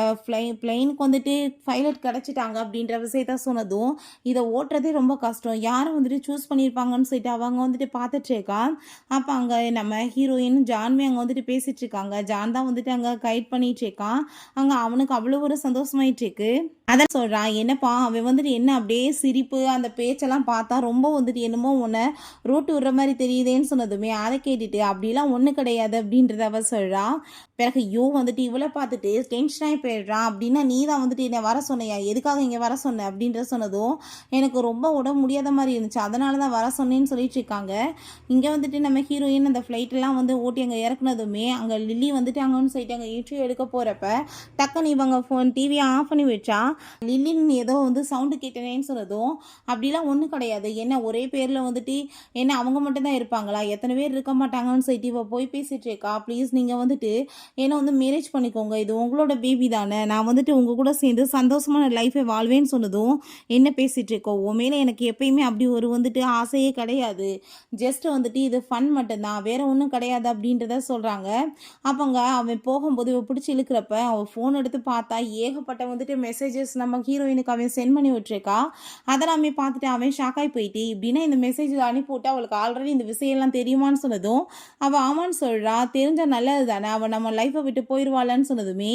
பிளெயினுக்கு வந்துட்டு பைலட் கிடச்சிட்டாங்க அப்படின்ற விஷயத்த சொன்னதும், இதை ஓட்டுறதே ரொம்ப கஷ்டம், யாரை வந்துட்டு சூஸ் பண்ணியிருப்பாங்கன்னு சொல்லிட்டு அவங்க வந்துட்டு பார்த்துட்ருக்கா. அப்போ அங்கே நம்ம ஹீரோயின் ஜான்மே அங்கே வந்துட்டு பேசிகிட்டு இருக்காங்க. ஜான் தான் வந்துட்டு அங்கே கைட் பண்ணிட்டு இருக்கான். அங்கே அவனுக்கு அவ்வளோ ஒரு சந்தோஷமாயிட்டு இருக்கு. அதான் சொல்கிறான், என்னப்பா அவன் வந்துட்டு என்ன அப்படியே சிரிப்பு அந்த பேச்செல்லாம் பார்த்தா ரொம்ப வந்துட்டு என்னமோ உன்னை ரோட்டு விடுற மாதிரி தெரியுதேன்னு சொன்னதுமே அதை கேட்டுட்டு அப்படிலாம் ஒன்றும் கிடையாது அப்படின்றத அவ சொல்கிறா. பிறகு வந்துட்டு இவளை பார்த்துட்டு டென்ஷனாகி போயிடுறான். அப்படின்னா நீ தான் வந்துட்டு என்னை வர சொன்னையா, எதுக்காக இங்கே வர சொன்ன அப்படின்ற சொன்னதும், எனக்கு ரொம்ப உடம்பு முடியாத மாதிரி இருந்துச்சு அதனால தான் வர சொன்னேன்னு சொல்லிட்டு இருக்காங்க. இங்கே வந்துட்டு நம்ம ஹீரோயின் அந்த ஃப்ளைட்டெல்லாம் வந்து ஓட்டி அங்கே இறக்குனதுமே அங்கே லில்லி வந்துட்டு அங்கன்னு சொல்லிட்டு அங்கே இன்டர்வியூ எடுக்க போகிறப்ப டக்குன்னு இவங்க ஃபோன் டிவியை ஆஃப் பண்ணி வச்சா. லில்லின்னு ஏதோ வந்து சவுண்டு கேட்டனேன்னு சொன்னதும், அப்படிலாம் ஒன்றும் கிடையாது, என்ன ஒரே பேரில் வந்துட்டு என்ன அவங்க மட்டும்தான் இருப்பாங்களா, எத்தனை பேர் இருக்க மாட்டாங்கன்னு சொல்லிட்டு இவ போய் பேசிகிட்டு இருக்கா. ப்ளீஸ் நீங்கள் வந்துட்டு ஏன்னா வந்து மேரேஜ் பண்ணிக்கோங்க, இது உங்களோட பேபி தானே, நான் வந்துட்டு உங்க கூட சேர்ந்து சந்தோஷமான லைஃபை வாழ்வேன்னு சொன்னதும், என்ன பேசிட்டு இருக்கோ, உன் மேலே எனக்கு எப்பயுமே அப்படி ஒரு வந்துட்டு ஆசையே கிடையாது, ஜஸ்ட் வந்துட்டு இது ஃபன் மட்டும்தான், வேற ஒன்றும் கிடையாது அப்படின்றத சொல்கிறாங்க. அப்போங்க அவன் போகும்போது இவ பிடிச்சி இழுக்கிறப்ப அவன் ஃபோன் எடுத்து பார்த்தா ஏகப்பட்ட வந்துட்டு மெசேஜஸ் நம்ம ஹீரோயினுக்கு அவன் சென்ட் பண்ணி விட்டுருக்கா. அதெல்லாமே பார்த்துட்டு அவன் ஷாக் ஆகி போயிட்டு, இப்படின்னா இந்த மெசேஜ் அனுப்பிவிட்டு அவளுக்கு ஆல்ரெடி இந்த விஷயம்லாம் தெரியுமான்னு சொன்னதும் அவள் ஆமான்னு சொல்கிறா. தெரிஞ்சா நல்லது தானே, அவள் நம்ம லைஃப்பை விட்டு போயிடுவாளான்னு சொன்னதுமே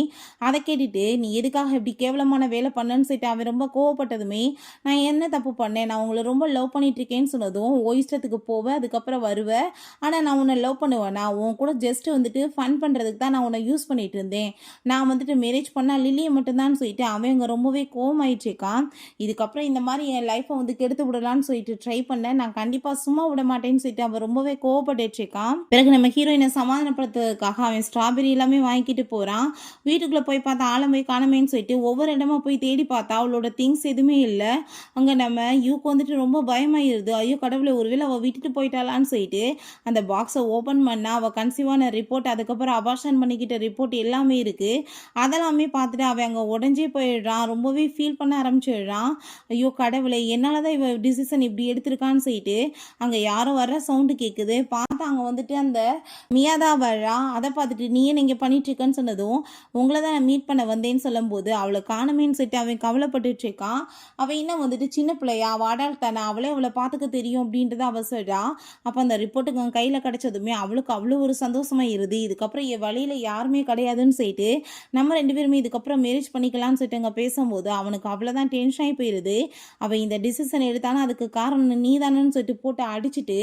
அதை கேட்டுட்டு நீ எதுக்காக இப்படி கேவலமான வேலை பண்ணன்னு சொல்லிட்டு அவன் ரொம்ப கோவப்பட்டதுமே, நான் என்ன தப்பு பண்ணேன், நான் உங்களை ரொம்ப லவ் பண்ணிட்டு இருக்கேன்னு சொன்னதும் ஓ இஷ்டத்துக்கு போவேன் அதுக்கப்புறம் வருவேன், ஆனால் நான் உன்னை லவ் பண்ணுவேன், நான் உன் கூட ஜஸ்ட் வந்துட்டு ஃபன் பண்ணுறதுக்கு தான் நான் உன்னை யூஸ் பண்ணிட்டு இருந்தேன், நான் வந்துட்டு மேரேஜ் பண்ணால் லில்லியை மட்டும்தான் சொல்லிட்டு அவன் இங்கே ரொம்பவே கோவமாயிடுச்சுக்கான். இதுக்கப்புறம் இந்த மாதிரி என் லைஃப்பை வந்து கெடுத்து விடலான்னு சொல்லிட்டு ட்ரை பண்ணேன், நான் கண்டிப்பாக சும்மா விட மாட்டேன்னு சொல்லிட்டு அவன் ரொம்பவே கோவப்பட்டுருக்கான். பிறகு நம்ம ஹீரோயினை சமாதானப்படுத்துறதுக்காக அவன் ஸ்ட்ராபெரி எல்லாமே வாங்கிட்டு போகிறான். வீட்டுக்குள்ளே போய் பார்த்தா ஆழம் போய் காணமேன்னு சொல்லிட்டு ஒவ்வொரு இடமா போய் தேடி பார்த்தா அவளோட திங்ஸ் எதுவுமே இல்லை. அங்கே நம்ம யூக்கு வந்துட்டு ரொம்ப பயமாயிருது, ஐயோ கடவுளை ஒருவேளை அவள் விட்டுட்டு போயிட்டாளான்னு சொல்லிட்டு அந்த பாக்ஸை ஓப்பன் பண்ணால் அவள் கன்சீவான ரிப்போர்ட், அதுக்கப்புறம் அபார்ஷன் பண்ணிக்கிட்ட ரிப்போர்ட் எல்லாமே இருக்குது. அதெல்லாமே பார்த்துட்டு அவன் அங்கே உடஞ்சே போயிடுறான், ரொம்பவே ஃபீல் பண்ண ஆரம்பிச்சிடுறான். ஐயோ கடவுளை என்னால் தான் இவ டிசிஷன் இப்படி எடுத்திருக்கான்னு சொல்லிட்டு அங்கே யாரோ வர்ற சவுண்டு கேட்குது. பார்த்தா அங்கே வந்துட்டு அந்த மியாதா வர்றா. அதை பார்த்துட்டு நீயே நீங்கள் பண்ணிட்டு இருக்கேன்னு சொன்னதும் உங்களை தான் நான் மீட் பண்ண வந்தேன்னு சொல்லும்போது அவளை காணுமேன்னு சொல்லிட்டு அவன் கவலைப்பட்டுட்டு இருக்கான். அவன் இன்னும் வந்துட்டு சின்ன பிள்ளையா வாடால் தானே, அவளே அவளை பார்த்துக்க தெரியும் அப்படின்றத அவள் சொல்றா. அப்போ அந்த ரிப்போர்ட்டுக்கு அவன் கையில் கிடைச்சதுமே அவளுக்கு அவ்வளோ ஒரு சந்தோஷமா இருது. இதுக்கப்புறம் என் வழியில் யாருமே கிடையாதுன்னு சொல்லிட்டு நம்ம ரெண்டு பேருமே இதுக்கப்புறம் மேரேஜ் பண்ணிக்கலாம்னு சொல்லிட்டு அங்கே பேசும்போது அவனுக்கு அவ்வளோதான் டென்ஷன் ஆகி போயிடுது. அவன் இந்த டிசிஷன் எடுத்தாலும் அதுக்கு காரணம் நீ தானேன்னு சொல்லிட்டு போட்டு அடிச்சுட்டு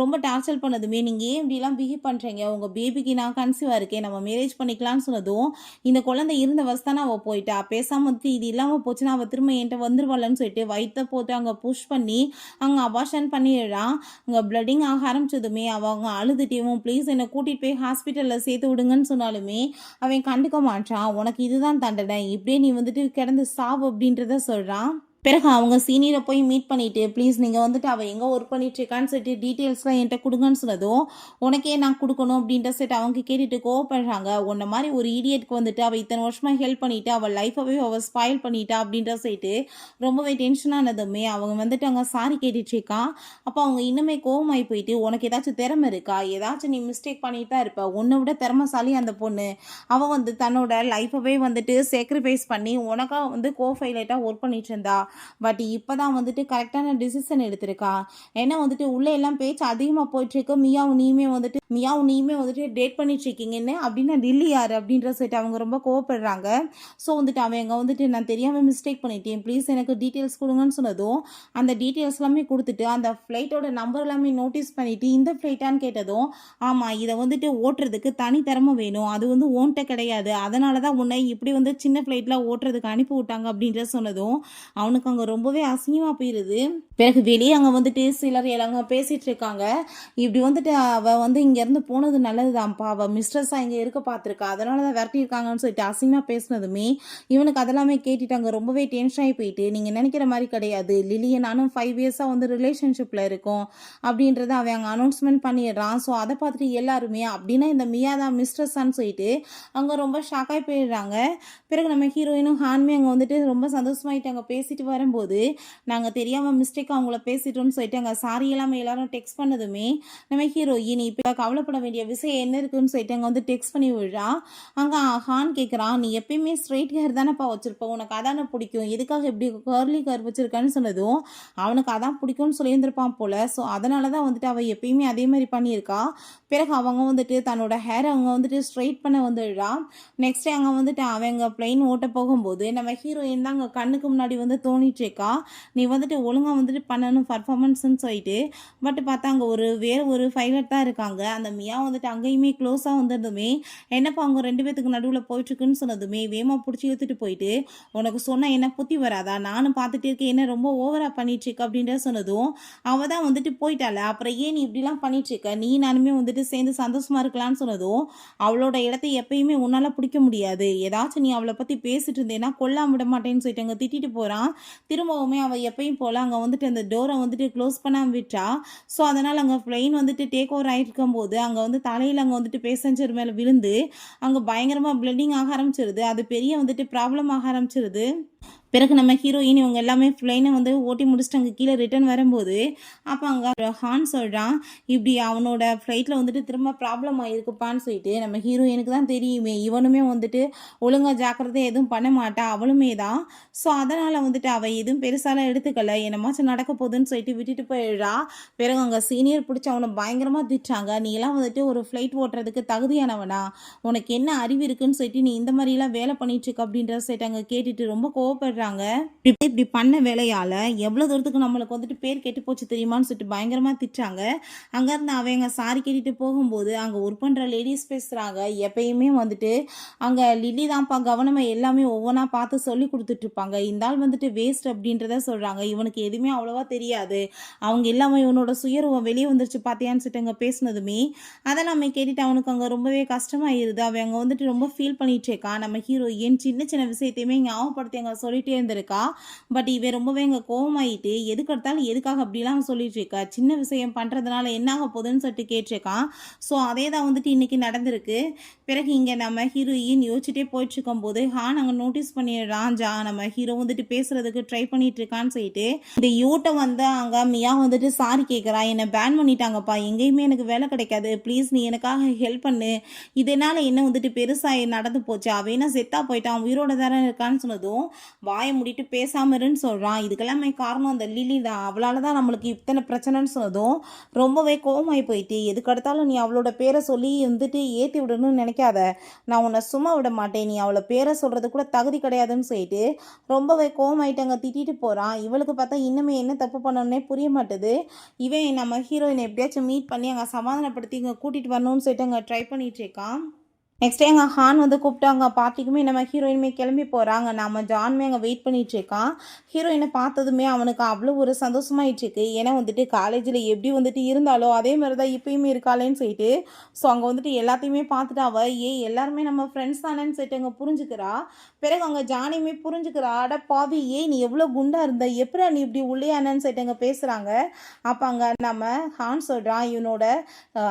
ரொம்ப டார்ச்சர் பண்ணதுமே, நீங்கள் ஏன் இப்படிலாம் பிஹேவ் பண்ணுறீங்க, உங்கள் பேபிக்கு நான் கன்சீவாக இருக்கேன், நம்ம மேரேஜ் பண்ணிக்கலாம்னு சொன்னதும் இந்த குழந்தை இருந்த வசதானே அவள் போயிட்டா, பேசாமல் வந்துட்டு இது இல்லாமல் போச்சுன்னா அவள் திரும்ப என்கிட்ட வந்துருவாள்னு சொல்லிட்டு வயிற்ற போட்டு அங்கே புஷ் பண்ணி அங்கே அபார்ஷன் பண்ணிடுறான். அங்கே ப்ளட்டிங் ஆக ஆரம்பிச்சதுமே அவங்க அழுதுட்டேவும் ப்ளீஸ் என்னை கூட்டிகிட்டு போய் ஹாஸ்பிட்டலில் சேர்த்து விடுங்கன்னு சொன்னாலுமே அவன் கண்டுக்க மாட்டான். உனக்கு இதுதான் தண்டனை, இப்படியே நீ வந்துட்டு கிடந்து சாவு அப்படின்றத சொல்கிறான். பிறகு அவங்க சீனியரை போய் மீட் பண்ணிவிட்டு ப்ளீஸ் நீங்கள் வந்துட்டு அவள் எங்கே ஒர்க் பண்ணிட்டுருக்கான்னு சொல்லிட்டு டீட்டெயில்ஸ்லாம் என்கிட்ட கொடுங்கன்னு சொன்னதும் உனக்கே நான் கொடுக்கணும் அப்படின்ற செட் அவங்க கேட்டுட்டு கோவப்படுறாங்க. உன்ன மாதிரி ஒரு ஈடியட்க்கு வந்துட்டு அவள் இத்தனை வருஷமாக ஹெல்ப் பண்ணிவிட்டு அவள் லைஃபவே அவள் ஸ்பாயில் பண்ணிட்டா அப்படின்ற சைட்டு ரொம்பவே டென்ஷனானதுமே அவங்க வந்துட்டு அங்கே சாரி கேட்டுட்ருக்கான். அப்போ அவங்க இன்னுமே கோவமாகி போயிட்டு உனக்கு ஏதாச்சும் திறமை இருக்கா, ஏதாச்சும் நீ மிஸ்டேக் பண்ணிட்டு தான் இருப்ப, உன்னை விட திறமைசாலி அந்த பொண்ணு, அவள் வந்து தன்னோட லைஃபவே வந்துட்டு சேக்ரிஃபைஸ் பண்ணி உனக்காக வந்து கோஃபைலேட்டாக ஒர்க் பண்ணிட்டு இருந்தா, பட் இப்போ தான் வந்துட்டு கரெக்டான டிசிஷன் எடுத்திருக்கா. ஏன்னா வந்துட்டு உள்ளே எல்லாம் பேச்சு அதிகமாக போயிட்டுருக்கு, மியாவும் நீயுமே வந்துட்டு டேட் பண்ணிட்டு இருக்கீங்கன்னு அப்படின்னா டில்லி யார் அப்படின்ற சொல்லிட்டு அவங்க ரொம்ப கோவப்படுறாங்க. ஸோ வந்துட்டு அவங்க வந்துட்டு நான் தெரியாமல் மிஸ்டேக் பண்ணிட்டேன், ப்ளீஸ் எனக்கு டீட்டெயில்ஸ் கொடுங்கன்னு சொன்னதும் அந்த டீட்டெயில்ஸ் எல்லாமே கொடுத்துட்டு அந்த ஃப்ளைட்டோட நம்பர் எல்லாமே நோட்டீஸ் பண்ணிவிட்டு இந்த ஃப்ளைட்டான்னு கேட்டதும் ஆமாம் இதை வந்துட்டு ஓட்டுறதுக்கு தனி திறமை வேணும், அது வந்து ஓன்ட்ட கிடையாது, அதனால தான் உன்னை இப்படி வந்து சின்ன ஃப்ளைட்டில் ஓட்டுறதுக்கு அனுப்பி விட்டாங்க அப்படின்ற சொன்னதும் அவனுக்கு அங்கே ரொம்பவே அசிங்கமாக போயிடுது. பிறகு வெளியே அங்கே வந்துட்டு சிலர் எல்லாங்க பேசிகிட்டு இருக்காங்க. இப்படி வந்துட்டு அவள் வந்து இங்கேருந்து போனது நல்லது தான்ப்பா, அவள் மிஸ்ட்ரஸாக இங்கே இருக்க பார்த்துருக்கா, அதனால தான் விரட்டியிருக்காங்கன்னு சொல்லிட்டு அசிங்கமாக பேசினதுமே இவனுக்கு அதெல்லாமே கேட்டுட்டு அங்கே ரொம்பவே டென்ஷன் ஆகி போயிட்டு நீங்கள் நினைக்கிற மாதிரி கிடையாது, லில்லியை நானும் 5 இயர்ஸாக வந்து ரிலேஷன்ஷிப்பில் இருக்கோம் அப்படின்றத அவன் அங்கே அனௌன்ஸ்மெண்ட் பண்ணிடுறான். ஸோ அதை பார்த்துட்டு எல்லாருமே அப்படின்னா இந்த மியாதா மிஸ்ட்ரஸான்னு சொல்லிட்டு அங்கே ரொம்ப ஷாக்காகி போயிடுறாங்க. பிறகு நம்ம ஹீரோயினும் ஹான்மே அங்கே வந்துட்டு ரொம்ப சந்தோஷமாயிட்டு அங்கே பேசிட்டு வரும்போது நாங்கள் தெரியாமல் மிஸ்டேக் அவங்கள பேசிட்டோம்னு சொல்லிட்டு அங்கே சாரி எல்லாமே எல்லாரும் டெக்ஸ்ட் பண்ணதுமே நம்ம ஹீரோயின் இப்போ கவலைப்பட வேண்டிய விஷயம் என்ன இருக்குன்னு சொல்லிட்டு அங்கே வந்து டெக்ஸ்ட் பண்ணி விடுறா. அங்கே ஹான் கேட்குறான் நீ எப்பயுமே ஸ்ட்ரெயிட் ஹேர் தானேப்பா வச்சுருப்ப, உனக்கு அதானே பிடிக்கும், எதுக்காக இப்படி கர்லி ஹேர் வச்சுருக்கான்னு சொன்னதும் அவனுக்கு அதான் பிடிக்கும்னு சொல்லியிருந்திருப்பான் போல். ஸோ அதனால தான் வந்துட்டு அவள் எப்பயுமே அதே மாதிரி பண்ணியிருக்கா. பிறகு அவங்க வந்துட்டு தன்னோட ஹேரை அவங்க வந்துட்டு ஸ்ட்ரெயிட் பண்ண வந்துடுறா. நெக்ஸ்ட் டே அங்கே வந்துட்டு அவங்க பிளைன் ஓட்ட போகும்போது நம்ம ஹீரோயின் தான் அங்கே கண்ணுக்கு முன்னாடி வந்து தோணிட்டுருக்கா, நீ வந்துட்டு ஒழுங்காக வந்துட்டு பண்ணணும் பர்ஃபார்மன்ஸ்ன்னு சொல்லிட்டு. பட் பார்த்தா அங்கே வேறு ஒரு பைலட் தான் இருக்காங்க. அந்த மியா வந்துட்டு அங்கேயுமே க்ளோஸாக வந்ததுமே என்னப்பா அவங்க 2 பேத்துக்கு நடுவில் போயிட்டுருக்குன்னு சொன்னதுமே வேமா பிடிச்சி இழுத்துட்டு போயிட்டு உனக்கு சொன்னால் என்ன புத்தி வராதா, நானும் பார்த்துட்டு இருக்கேன் என்ன ரொம்ப ஓவராக பண்ணிட்டுருக்க அப்படின்ற சொன்னதும் அவள் தான் வந்துட்டு போயிட்டால, அப்புறம் ஏன் நீ இப்படிலாம் பண்ணிட்டுருக்க, நீ நானுமே வந்துட்டு சேர்ந்து சந்தோஷமாக இருக்கலான்னு சொன்னதும் அவளோட இடத்த எப்பயுமே உன்னால் பிடிக்க முடியாது, ஏதாச்சும் நீ அவளை பற்றி பேசிட்டு இருந்தேன்னா கொல்லாம விட மாட்டேன்னு சொல்லிட்டு அங்கே திட்டிட்டு போகிறான். திரும்பவுமே அவள் எப்பயும் போல் அங்கே வந்துட்டு அந்த டோரை வந்துட்டு க்ளோஸ் பண்ணாமல் விட்டா. ஸோ அதனால் அங்கே ப்ளைன் வந்துட்டு டேக் ஓவர் ஆகிருக்கும் போது அங்கே வந்து தலையில் அங்கே வந்துட்டு பேசஞ்சர் மேலே விழுந்து அங்கே பயங்கரமாக ப்ளட்டிங் ஆக ஆரம்பிச்சிருது. அது பெரிய வந்துட்டு ப்ராப்ளம் ஆக ஆரம்பிச்சிருது. பிறகு நம்ம ஹீரோயின் இவங்க எல்லாமே ஃப்ளைனை வந்து ஓட்டி முடிச்சுட்டு அங்கே கீழே ரிட்டர்ன் வரும்போது அப்போ அங்கே ஹான் சொல்கிறான், இப்படி அவனோட ஃப்ளைட்டில் வந்துட்டு திரும்ப ப்ராப்ளம் ஆகிருக்குப்பான்னு சொல்லிட்டு. நம்ம ஹீரோயினுக்கு தான் தெரியுமே இவனுமே வந்துட்டு ஒழுங்காக ஜாக்கிரதை எதுவும் பண்ண மாட்டா, அவளுமே தான். ஸோ அதனால் வந்துட்டு அவள் எதுவும் பெருசாலாம் எடுத்துக்கல, என்னமாச்சும் நடக்க போகுதுன்னு சொல்லிட்டு விட்டுட்டு போயிடுறா. பிறகு அங்கே சீனியர் பிடிச்சி அவனை பயங்கரமாக திட்டாங்க, நீ எல்லாம் வந்துட்டு ஒரு ஃப்ளைட் ஓட்டுறதுக்கு தகுதியானவனா, உனக்கு என்ன அறிவு இருக்குன்னு சொல்லிட்டு நீ இந்த மாதிரிலாம் வேலை பண்ணிட்டு இருக்க அப்படின்ற சொல்லிட்டு அங்கே கேட்டுட்டு ரொம்ப கோவப்படுறாங்க. இப்படி பண்ண வேலையால எவ்வளவு தூரத்துக்கு நம்மளுக்கு வந்துட்டு பேர் கெட்டு போச்சு தெரியுமான்னு சொல்லிட்டு பயங்கரமா திட்டாங்க. அங்கேருந்து அவங்க சாரி கேட்டுட்டு போகும்போது அங்கே ஒர்க் பண்ணுற லேடிஸ் பேசுகிறாங்க, எப்பயுமே வந்துட்டு அங்கே லில்லி தான்ப்பா கவனமாக எல்லாமே ஒவ்வொன்றா பார்த்து சொல்லி கொடுத்துட்டு இருப்பாங்க, இந்த ஆள் வந்துட்டு வேஸ்ட் அப்படின்றத சொல்கிறாங்க, இவனுக்கு எதுவுமே அவ்வளோவா தெரியாது, அவங்க எல்லாமே இவனோட சுயரூபம் வெளியே வந்துருச்சு பார்த்தியான்னு சொல்லிட்டு அங்கே பேசினதுமே அதெல்லாமே கேட்டுட்டு அவனுக்கு அங்கே ரொம்பவே கஷ்டமாயிருது. அவன் அங்கே வந்துட்டு ரொம்ப ஃபீல் பண்ணிட்டு இருக்கான். நம்ம ஹீரோயின் சின்ன சின்ன விஷயத்தையுமே ஞாபகப்படுத்தி அங்கே சொல்லிட்டே இருந்திருக்கா. பட் இவன் ரொம்பவே இங்கே கோவமாயிட்டு எதுக்கு எடுத்தாலும் எதுக்காக அப்படிலாம் சொல்லிட்டு இருக்கா, சின்ன விஷயம் பண்ணுறதுனால என்னாக போகுதுன்னு சொல்லிட்டு கேட்டிருக்கான். ஸோ அதே தான் வந்துட்டு இன்றைக்கி நடந்திருக்கு. பிறகு இங்கே நம்ம ஹீரோயின் யோசிச்சுட்டே போயிட்டு இருக்கும்போது ஹான் அங்கே நோட்டீஸ் பண்ணிடுறான், நம்ம ஹீரோ வந்துட்டு பேசுறதுக்கு ட்ரை பண்ணிட்டு இருக்கான்னு சொல்லிட்டு. இந்த யூட்டை வந்து அங்கே மியா வந்துட்டு சாரி கேட்குறா, என்னை பேன் பண்ணிட்டாங்கப்பா, எங்கேயுமே எனக்கு வேலை கிடைக்காது, ப்ளீஸ் நீ எனக்காக ஹெல்ப் பண்ணு, இதனால என்ன வந்துட்டு பெருசாக நடந்து போச்சு, அவன் என்ன செத்தா போயிட்டான், உயிரோட தானே இருக்கான்னு சொன்னதும் வாயை முடிட்டு பேசாம இருன்னு சொல்கிறான். இதுக்கெல்லாமே காரணம் அந்த லில்லி தான், அவளால் தான் நம்மளுக்கு இத்தனை பிரச்சனைன்னு சொன்னதும் ரொம்பவே கோவமாகி போயிட்டு, எதுக்கு எடுத்தாலும் நீ அவளோட பேரை சொல்லி வந்துட்டு ஏற்றி விடணும்னு நினைக்காத, நான் உன்னை சும்மா விட மாட்டேன், நீ அவளை பேரை சொல்கிறது கூட தகுதி கிடையாதுன்னு சொல்லிட்டு ரொம்பவே கோவமாயிட்டு அங்கே திட்டிட்டு போகிறான். இவளுக்கு பார்த்தா இன்னுமே என்ன தப்பு பண்ணணுன்னே புரிய மாட்டுது. இவன் நம்ம ஹீரோயினை எப்படியாச்சும் மீட் பண்ணி அங்கே சமாதானப்படுத்தி இங்கே கூட்டிகிட்டு வரணும்னு சொல்லிட்டு அங்கே ட்ரை பண்ணிட்டு இருக்கான். நெக்ஸ்ட் டே எங்கள் ஹான் வந்து கூப்பிட்டாங்க பார்ட்டிக்குமே நம்ம ஹீரோயினுமே கிளம்பி போகிறாங்க. நம்ம ஜான்மே அங்கே வெயிட் பண்ணிட்டு இருக்கான். ஹீரோயினை பார்த்ததுமே அவனுக்கு அவ்வளோ ஒரு சந்தோஷமாயிட்டு இருக்கு. ஏன்னா வந்துட்டு காலேஜில் எப்படி வந்துட்டு இருந்தாலோ அதே மாதிரி தான் இப்பயுமே இருக்காளேன்னு சொல்லிட்டு. ஸோ அங்கே வந்துட்டு எல்லாத்தையுமே பார்த்துட்டு அவள் எல்லாருமே நம்ம ஃப்ரெண்ட்ஸ் தானேன்னு சொல்லிட்டு அங்கே புரிஞ்சுக்கிறா. பிறகு அங்கே ஜானியுமே புரிஞ்சுக்கிறா, அட பாவி நீ எவ்வளோ குண்டாக இருந்த, எப்படா நீ இப்படி உள்ளேயானன்னு சொல்லிட்டு அங்கே பேசுகிறாங்க. அப்போ அங்கே நம்ம ஹான் சொல்கிறான், இவனோட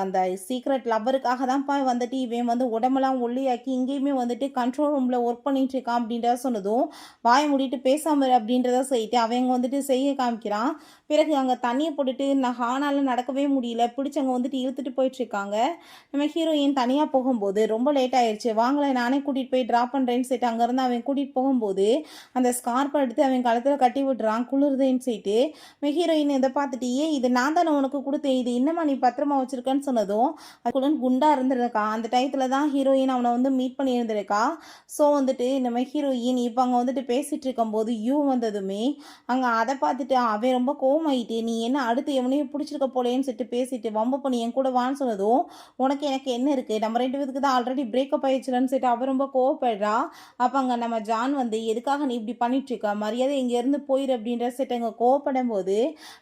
அந்த சீக்ரெட் லவ்வருக்காக தான்ப்பா வந்துட்டு இவன் வந்து உடம்பெல்லாம் ஒல்லியாக்கி இங்கேயுமே வந்துட்டு கண்ட்ரோல் ரூமில் ஒர்க் பண்ணிட்டு இருக்கான் அப்படின்றத சொன்னதும் வாயை மூடிட்டு பேசாமல் அப்படின்றத சொல்லிட்டு அவங்க வந்துட்டு செய்ய காமிக்கிறான். பிறகு அங்கே தண்ணியை போட்டுட்டு நான் ஹானால் நடக்கவே முடியல, பிடிச்சி அங்கே வந்துட்டு இழுத்துட்டு போயிட்டுருக்காங்க. நம்ம ஹீரோயின் தனியாக போகும்போது ரொம்ப லேட் ஆயிடுச்சு, வாங்கலை நானே கூட்டிகிட்டு போய் ட்ராப் பண்ணுறேன்னு சொல்லிட்டு அங்கேருந்து அவன் கூட்டிகிட்டு போகும்போது அந்த ஸ்கார்ப்பை எடுத்து அவன் கழுத்தில் கட்டி விட்டுறான், குளிர்தேன்னு சொல்லிட்டு. நம்ம ஹீரோயின் இதை பார்த்துட்டு இது நான் தானே உனக்கு கொடுத்தேன், இது இன்னமா நீ பத்திரமா வச்சுருக்கேன்னு சொன்னதும் அதுக்குள்ள குண்டாக இருந்துருக்கான். அந்த டயத்தில் தான் ஹீரோயின் அவனை வந்து மீட் பண்ணி இருந்திருக்கா. ஸோ வந்துட்டு நம்ம ஹீரோயின் இப்போ அங்கே வந்துட்டு பேசிகிட்டு இருக்கும்போது வந்ததுமே அங்கே அதை பார்த்துட்டு அவன் ரொம்ப கோவமாயிட்டு, நீ என்ன அடுத்து எவனையும் பிடிச்சிருக்க போலேன்னு சொல்லிட்டு பேசிட்டு வம்பு பண்ணி என் கூட வான்னு சொன்னதும் உனக்கு எனக்கு என்ன இருக்குது, நம்ம 2 பேருக்கு தான் ஆல்ரெடி பிரேக்கப் ஆயிடுச்சுலன்னு சொல்லிட்டு அவன் ரொம்ப கோவப்படுறா. அப்போ அங்கே நம்ம ஜான் வந்து எதுக்காக நீ இப்படி பண்ணிட்டுருக்கா, மரியாதை இங்கேருந்து போயிரு அப்படின்ற சொல்லிட்டு அங்கே கோவப்படும் போது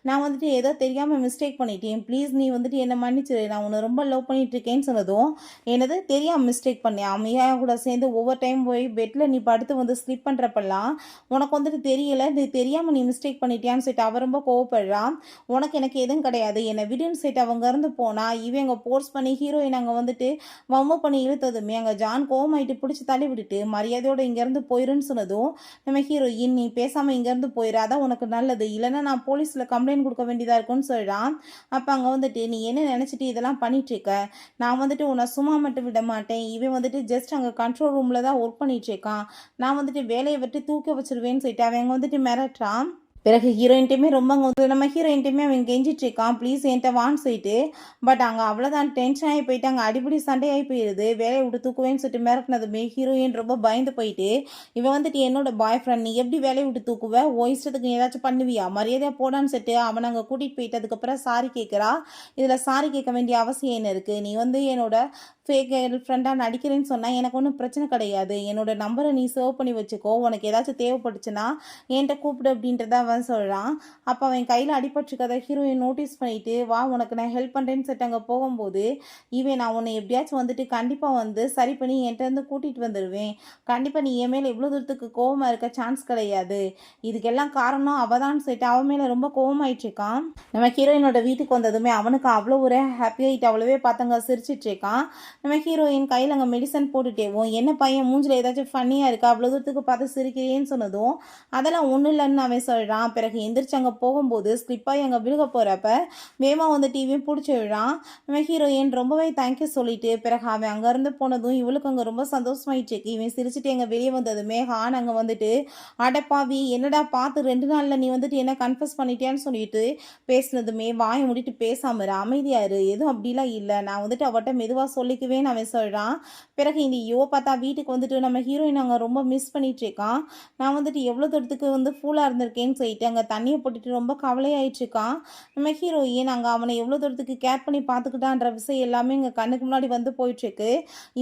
நான் வந்துட்டு ஏதோ தெரியாமல் மிஸ்டேக் பண்ணிட்டேன், ப்ளீஸ் நீ வந்துட்டு என்னை மன்னிச்சிரு, நான் உன்னை ரொம்ப லவ் பண்ணிட்டுருக்கேன்னு சொன்னதும் என்னது தெரியாமல் மிஸ்டேக் பண்ணேன், அம்மையா கூட சேர்ந்து ஒவ்வொரு டைம் போய் பெட்டில் நீ படுத்து வந்து ஸ்லிப் பண்ணுறப்பெல்லாம் உனக்கு வந்துட்டு தெரியலை, இது தெரியாமல் நீ மிஸ்டேக் பண்ணிட்டியான்னு சொல்லிட்டு அவ ரொம்ப கோவப்படுறான். உனக்கு எனக்கு எதுவும் கிடையாது, என்னை விடுன்னு சொல்லிட்டு அவங்க இருந்து போனால் இவங்க போர்ஸ் பண்ணி ஹீரோயின் அங்கே வந்துட்டு வம்பு பண்ணி இழுத்ததுமே அங்கே ஜான் கோவமாயிட்டு பிடிச்சி தள்ளி விட்டுட்டு மரியாதையோடு இங்கேருந்து போயிருன்னு சொன்னதும் நம்ம ஹீரோயின் நீ பேசாமல் இங்கேருந்து போயிடு, அதான் உனக்கு நல்லது, இல்லைன்னா நான் போலீஸில் கம்ப்ளைண்ட் கொடுக்க வேண்டியதாக இருக்குன்னு சொல்கிறான். அப்போ அங்கே வந்துட்டு நீ என்ன நினச்சிட்டு இதெல்லாம் பண்ணிகிட்ருக்க, நான் வந்துட்டு உன்னை சும்மா மட்டும் விட மாட்டேன், இவன் வந்துட்டு ஜஸ்ட் அங்கே கண்ட்ரோல் ரூமில் தான் ஒர்க் பண்ணிகிட்ருக்கான், நான் வந்துட்டு வேலையை விட்டு தூக்க வச்சிருவேன்னு சொல்லிட்டு அவங்க வந்துட்டு மிரட்டுறான். பிறகு ஹீரோயின்ட்டையுமே ரொம்ப நம்ம ஹீரோயின்ட்டையுமே அவன் கெஞ்சிட்டு இருக்கான், ப்ளீஸ் என்கிட்ட வான்னு சொல்லிட்டு. பட் அங்கே அவ்வளோதான் டென்ஷன் ஆகி போயிட்டு அங்கே அடிப்படி சண்டையாகி போயிடுது. வேலையை விட்டு தூக்குவேன்னு சொல்லிட்டு மிரட்டினதுமே ஹீரோயின் ரொம்ப பயந்து போயிட்டு இவன் வந்துட்டு என்னோட பாய் ஃப்ரெண்ட், நீ எப்படி வேலையை விட்டு தூக்குவ, ஓ இஷ்டத்துக்கு நீ ஏதாச்சும் பண்ணுவியா, மரியாதையாக போடான்னு சொல்லிட்டு அவனை அங்கே கூட்டிகிட்டு போயிட்டு அதுக்கப்புறம் சாரி கேட்குறா. இதில் சாரி கேட்க வேண்டிய அவசியம் என்ன இருக்குது, நீ வந்து என்னோட ஃபேக் கேர்ள் ஃப்ரெண்டாக நடிக்கிறேன்னு சொன்னால் எனக்கு ஒன்றும் பிரச்சனை கிடையாது, என்னோட நம்பரை நீ சேவ் பண்ணி வச்சுக்கோ, உனக்கு ஏதாச்சும் தேவைப்பட்டுச்சுன்னா என்கிட்ட கூப்பிடு அப்படின்றத அவன் சொல்கிறான். அப்போ அவன் கையில் அடிபட்டிருக்கதை ஹீரோயின் நோட்டீஸ் பண்ணிட்டு, வா உனக்கு நான் ஹெல்ப் பண்ணுறேன்னு சொல்லிட்டு அங்கே போகும்போது, நான் உன்னை எப்படியாச்சும் வந்துட்டு கண்டிப்பாக வந்து சரி பண்ணி என்கிட்ட இருந்து கூட்டிகிட்டு வந்துடுவேன். கண்டிப்பாக நீ என் மேலே இவ்வளோ தூரத்துக்கு கோவமாக இருக்க சான்ஸ் கிடையாது. இதுக்கெல்லாம் காரணம் அவள் தான் சொல்லிட்டு அவன் மேலே ரொம்ப கோவமாயிட்டு இருக்கான். நம்ம ஹீரோயினோட வீட்டுக்கு வந்ததுமே அவனுக்கு அவ்வளோ ஒரு ஹாப்பி ஆகிட்டு அவ்வளோவே பார்த்தாங்க சிரிச்சிட்டு இருக்கான். நம்ம ஹீரோயின் கையில் அங்கே மெடிசன் போட்டுட்டேவோம், என்ன பையன் மூஞ்சில் ஏதாச்சும் ஃபன்னியாக இருக்கா, அவ்வளோ தூரத்துக்கு பார்த்து சிரிக்கிறேன்னு சொன்னதும் அதெல்லாம் ஒன்றும் இல்லைன்னு அவன் சொல்கிறான். பிறகு எந்திரிச்சு அங்கே போகும்போது ஸ்லிப்பாகி அங்கே விழுக போகிறப்ப வேகமாக வந்து டிவியும் பிடிச்சி விடுறான். நம்ம ஹீரோயின் ரொம்பவே தேங்க்யூ சொல்லிட்டு பிறகு அவன் அங்கேருந்து போனதும் இவளுக்கு அங்கே ரொம்ப சந்தோஷமாயிட்டு இருக்கு. இவன் சிரிச்சுட்டு எங்கே வெளியே வந்ததுமே ஹான் அங்கே வந்துட்டு, அடப்பாவி என்னடா பார்த்து 2 நாளில் நீ வந்துட்டு என்ன கன்ஃபஸ் பண்ணிட்டியான்னு சொல்லிட்டு பேசினதுமே வாயை மூடிட்டு பேசாம இரு, அமைதியா இரு, எதுவும் அப்படிலாம் இல்லை, நான் வந்துட்டு அவட்ட மெதுவாக சொல்லிக்குவேன்னு அவன் சொல்கிறான். பிறகு இந்த பார்த்தா வீட்டுக்கு வந்துட்டு நம்ம ஹீரோயின் அங்கே ரொம்ப மிஸ் பண்ணிட்டு இருக்கான். நான் வந்துட்டு எவ்வளோ தூரத்துக்கு வந்து ஃபூலாக இருந்திருக்கேன்னு சொல்லிட்டு அங்கே தண்ணியை போட்டுட்டு ரொம்ப கவலையாயிட்டு இருக்கான். நம்ம ஹீரோயின் அங்கே அவனை எவ்வளோ தூரத்துக்கு கேர் பண்ணி பார்த்துக்கிட்டான்ற விஷயம் எல்லாமே இங்கே கண்ணுக்கு முன்னாடி வந்து போயிட்டுருக்கு.